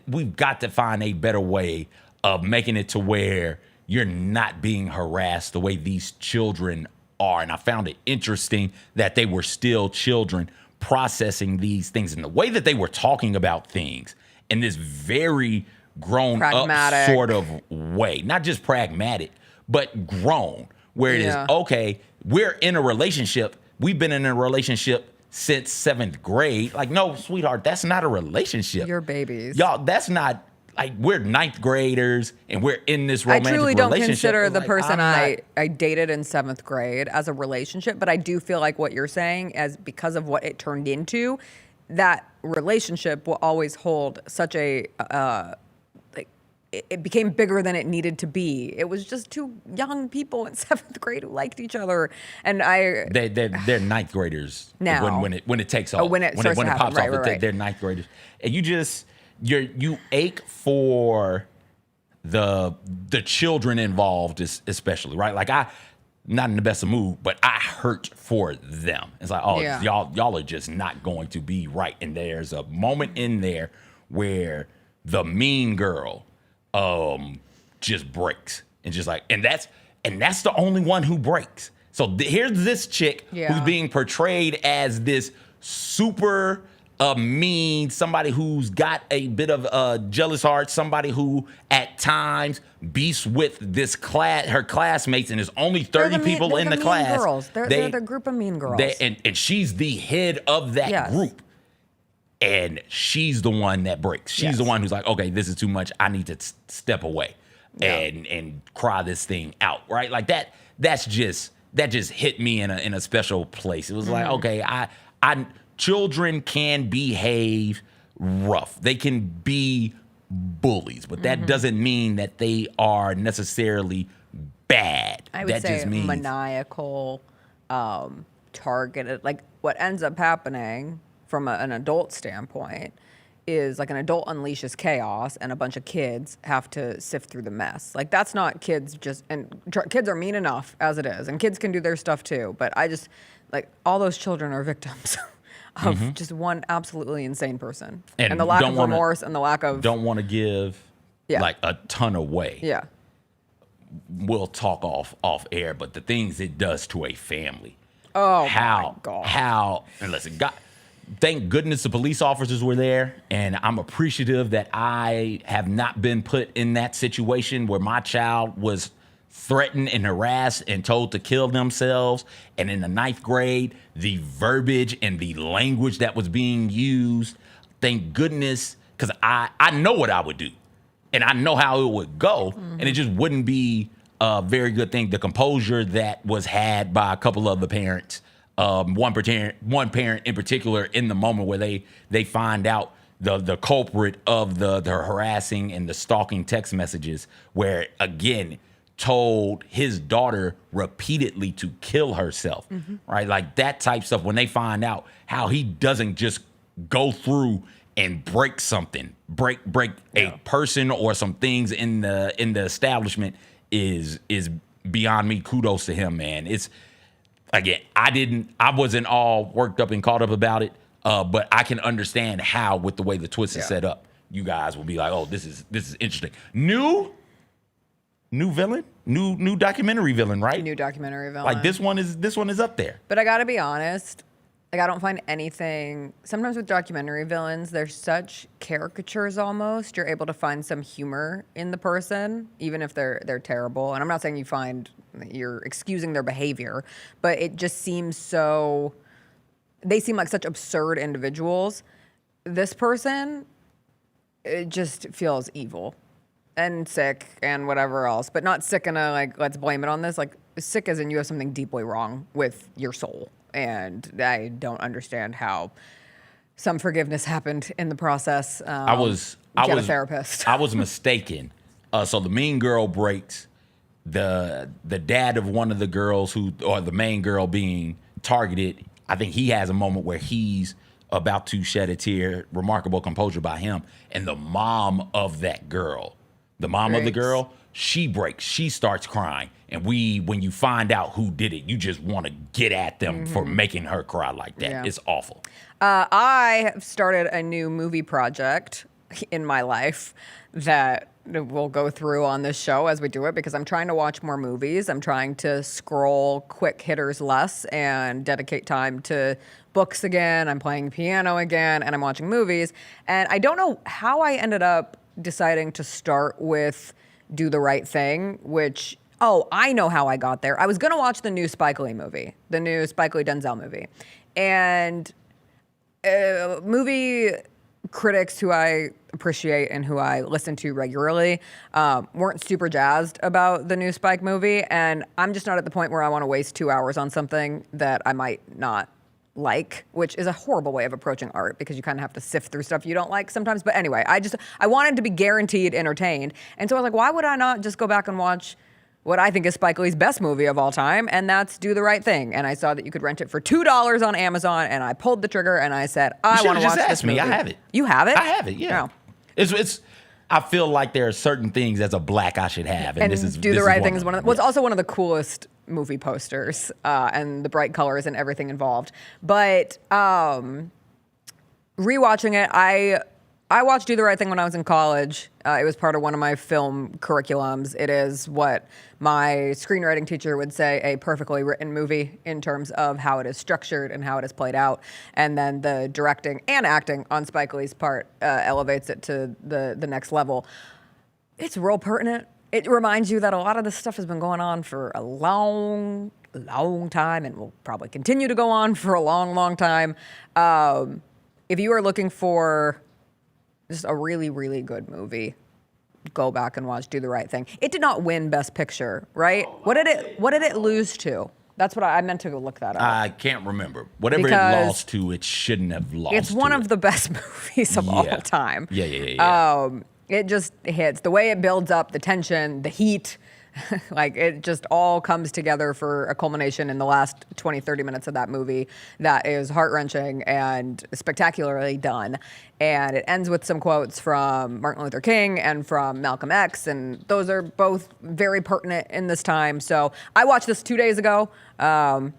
we've got to find a better way of making it to where you're not being harassed the way these children are. And I found it interesting that they were still children processing these things and the way that they were talking about things in this very grown up sort of way. Not just pragmatic, but grown, where it is, okay, we're in a relationship. We've been in a relationship since 7th grade. Like, no, sweetheart, that's not a relationship. You're babies. Y'all, that's not... Like, we're 9th graders and we're in this romantic relationship. I truly don't consider the person I dated in 7th grade as a relationship, but I do feel like what you're saying, as because of what it turned into, that relationship will always hold such a it became bigger than it needed to be. It was just two young people in 7th grade who liked each other, and they're 9th graders now when it takes off. When it pops off, right. They're 9th graders, and you ache for the children involved, especially, right? Like, I not in the best of mood, but I hurt for them. It's like, y'all are just not going to be right. And there's a moment in there where the mean girl just breaks and just like, and that's the only one who breaks. So here's this chick who's being portrayed as this super mean, somebody who's got a bit of a jealous heart, somebody who at times beefs with her classmates, and there's only 30 people in the class. Girls. They're the group of mean girls. And she's the head of that group. And she's the one that breaks. She's the one who's like, okay, this is too much. I need to step away and cry this thing out, right? Like that just hit me in a special place. It was like, okay, children can behave rough. They can be bullies, but that doesn't mean that they are necessarily bad. I would say just means maniacal, targeted. Like, what ends up happening from an adult standpoint is like an adult unleashes chaos and a bunch of kids have to sift through the mess. Like that's not kids kids are mean enough as it is, and kids can do their stuff too. But I just, like, all those children are victims of just one absolutely insane person. And the lack of remorse and the lack of... Don't want to give like a ton away. Yeah. We'll talk off air, but the things it does to a family. Oh, my God. How, and listen, God, thank goodness the police officers were there, and I'm appreciative that I have not been put in that situation where my child was threatened and harassed and told to kill themselves. And in the 9th grade, the verbiage and the language that was being used, thank goodness, because I know what I would do, and I know how it would go, and it just wouldn't be a very good thing. The composure that was had by a couple of the parents, one parent in particular, in the moment where they find out the culprit of the harassing and the stalking text messages, where again told his daughter repeatedly to kill herself, right? Like that type stuff. When they find out how he doesn't just go through and break something, break a person or some things in the establishment is beyond me. Kudos to him, man. It's, again, I wasn't all worked up and caught up about it, but I can understand how, with the way the twist is set up, you guys will be like, oh, this is interesting. New villain, new documentary villain, right? New documentary villain. Like this one is up there. But I gotta be honest, like I don't find anything. Sometimes with documentary villains, they're such caricatures almost. You're able to find some humor in the person, even if they're terrible. And I'm not saying you're excusing their behavior, but it just seems so. They seem like such absurd individuals. This person, it just feels evil and sick and whatever else, but not sick in a like, let's blame it on this. Like sick as in you have something deeply wrong with your soul. And I don't understand how some forgiveness happened in the process. I was a therapist. I was mistaken. So the mean girl breaks. The dad of one of the girls or the main girl being targeted, I think he has a moment where he's about to shed a tear. Remarkable composure by him. And the mom of that girl, of the girl, she breaks. She starts crying. And when you find out who did it, you just want to get at them for making her cry like that. Yeah. It's awful. I have started a new movie project in my life that we'll go through on this show as we do it, because I'm trying to watch more movies. I'm trying to scroll quick hitters less and dedicate time to books again. I'm playing piano again, and I'm watching movies. And I don't know how I ended up deciding to start with Do the Right Thing, which... Oh, I know how I got there. I was going to watch the new Spike Lee movie, the new Spike Lee Denzel movie. And movie critics who I appreciate and who I listen to regularly weren't super jazzed about the new Spike movie. And I'm just not at the point where I want to waste 2 hours on something that I might not like, which is a horrible way of approaching art because you kind of have to sift through stuff you don't like sometimes. But anyway, I wanted to be guaranteed entertained. And so I was like, why would I not just go back and watch what I think is Spike Lee's best movie of all time, and that's Do the Right Thing. And I saw that you could rent it for $2 on Amazon, and I pulled the trigger and I said, I want to watch this movie. I have it. You have it? I have it, yeah. No. It's. I feel like there are certain things as a black I should have, and this is Do the Right Thing is one of them. It's also one of the coolest movie posters, and the bright colors and everything involved. But rewatching it, I watched Do the Right Thing when I was in college. It was part of one of my film curriculums. It is what my screenwriting teacher would say, a perfectly written movie in terms of how it is structured and how it is played out. And then the directing and acting on Spike Lee's part elevates it to the next level. It's real pertinent. It reminds you that a lot of this stuff has been going on for a long time and will probably continue to go on for a long, long time. If you are looking for just a really, really good movie, go back and watch Do the Right Thing. It did not win Best Picture, right? What did it lose to? That's what I meant to go look that up. I can't remember. Whatever it lost to, it shouldn't have lost. It's one of the best movies of all time. Yeah. It just hits the way it builds up, the tension, the heat, Like, it just all comes together for a culmination in the last 20, 30 minutes of that movie that is heart-wrenching and spectacularly done. And it ends with some quotes from Martin Luther King and from Malcolm X, and those are both very pertinent in this time. So I watched this 2 days ago. I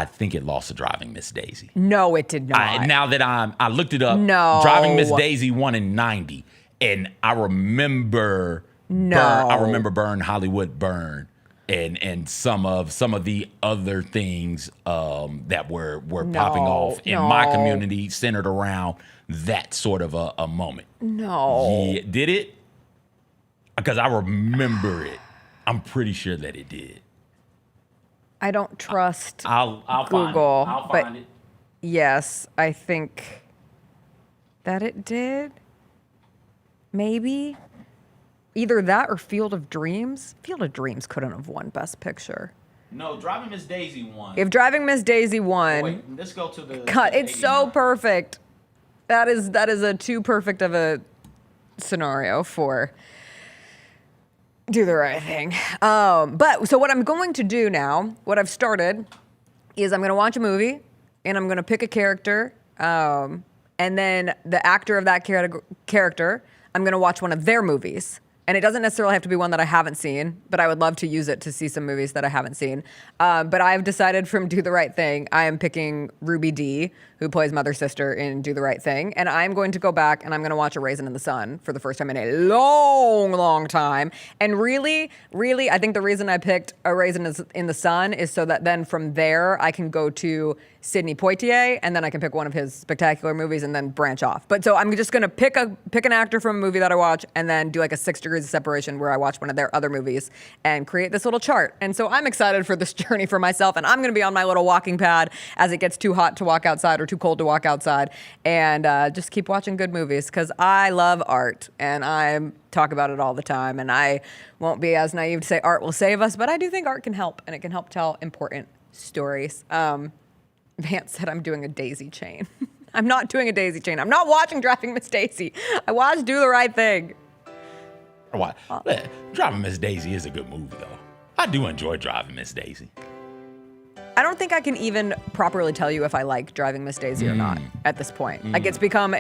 think it lost to Driving Miss Daisy. No, it did not. Now that I looked it up, No. Driving Miss Daisy won in 90, and I remember Burn Hollywood Burn and some of the other things that were popping off in my community centered around that sort of a moment. No. Yeah, did it? Because I remember it. I'm pretty sure that it did. I don't trust I'll Google, I'll but find it. yes, I think that it did. Maybe. Either that or Field of Dreams. Field of Dreams couldn't have won Best Picture. No, Driving Miss Daisy won. If Driving Miss Daisy won, Wait, let's go to the. God, it's so perfect. That is a too perfect of a scenario for Do the Right Thing. But so what I'm going to do now, what I've started, is I'm going to watch a movie and I'm going to pick a character, and then the actor of that character, I'm going to watch one of their movies. And it doesn't necessarily have to be one that I haven't seen, but I would love to use it to see some movies that I haven't seen. But I've decided from Do the Right Thing, I am picking Ruby Dee, who plays Mother's sister in Do the Right Thing. And I'm going to go back and I'm going to watch A Raisin in the Sun for the first time in a long, long time. And really, really, I think the reason I picked A Raisin in the Sun is so that then from there, I can go to Sidney Poitier, and then I can pick one of his spectacular movies and then branch off. But so I'm just going to pick an actor from a movie that I watch and then do like a 6 degrees of separation where I watch one of their other movies and create this little chart. And so I'm excited for this journey for myself, and I'm going to be on my little walking pad as it gets too hot to walk outside or too cold to walk outside, and just keep watching good movies because I love art and I talk about it all the time. And I won't be as naive to say art will save us, but I do think art can help, and it can help tell important stories. Vance said I'm doing a daisy chain. I'm not doing a daisy chain. I'm not watching Driving Miss Daisy. I watched Do the Right Thing. What? Driving Miss Daisy is a good movie, though. I do enjoy Driving Miss Daisy. I don't think I can even properly tell you if I like Driving Miss Daisy or not at this point. Like, it's become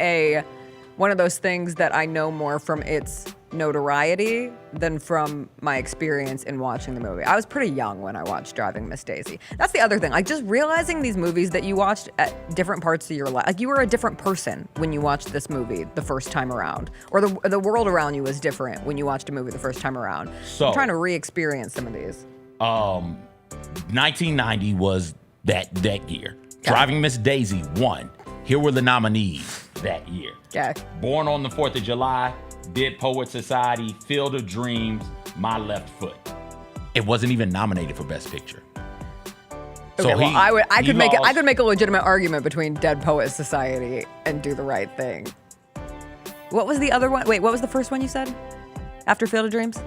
one of those things that I know more from its notoriety than from my experience in watching the movie. I was pretty young when I watched Driving Miss Daisy. That's the other thing. Like, just realizing these movies that you watched at different parts of your life. Like, you were a different person when you watched this movie the first time around. Or the world around you was different when you watched a movie the first time around. So I'm trying to re-experience some of these. 1990 was that year. Okay. Driving Miss Daisy won. Here were the nominees that year. Okay. Born on the 4th of July, Dead Poets Society, Field of Dreams, My Left Foot. It wasn't even nominated for Best Picture. Okay, so I could make a legitimate argument between Dead Poets Society and Do the Right Thing. What was the other one? Wait, what was the first one you said? After Field of Dreams?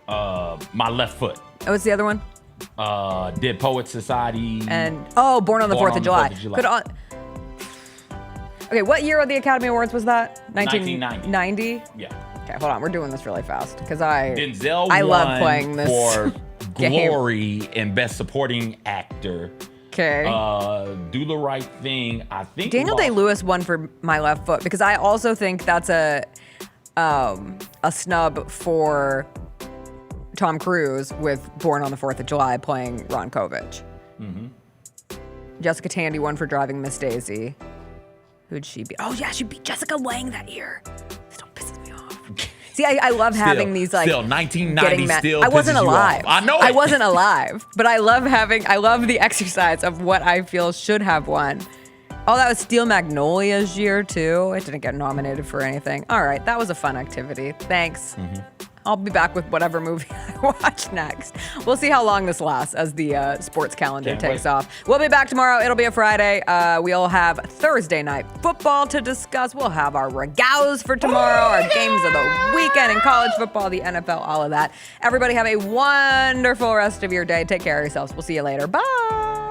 My Left Foot. Oh, what's the other one? Dead Poets Society. And Born on the 4th of July. Okay, what year of the Academy Awards was that? 1990? Yeah. Okay, hold on. We're doing this really fast because Denzel I love playing this for game. Glory and Best Supporting Actor. Okay. Do the Right Thing. I think Daniel Day-Lewis won for My Left Foot because I also think that's a snub for Tom Cruise with Born on the 4th of July playing Ron Kovic. Mm-hmm. Jessica Tandy won for Driving Miss Daisy. Who'd she be? Oh, yeah, she beat Jessica Lange that year. Still pisses me off. See, I love having these, like... Still, 1990 still I wasn't pisses you alive. off. I know it. I wasn't alive. But I love the exercise of what I feel should have won. Oh, that was Steel Magnolia's year, too. It didn't get nominated for anything. All right, that was a fun activity. Thanks. Mm-hmm. I'll be back with whatever movie I watch next. We'll see how long this lasts as the sports calendar takes off. We'll be back tomorrow. It'll be a Friday. We'll have Thursday night football to discuss. We'll have our regals for tomorrow, our games of the weekend in college football, the NFL, all of that. Everybody have a wonderful rest of your day. Take care of yourselves. We'll see you later. Bye.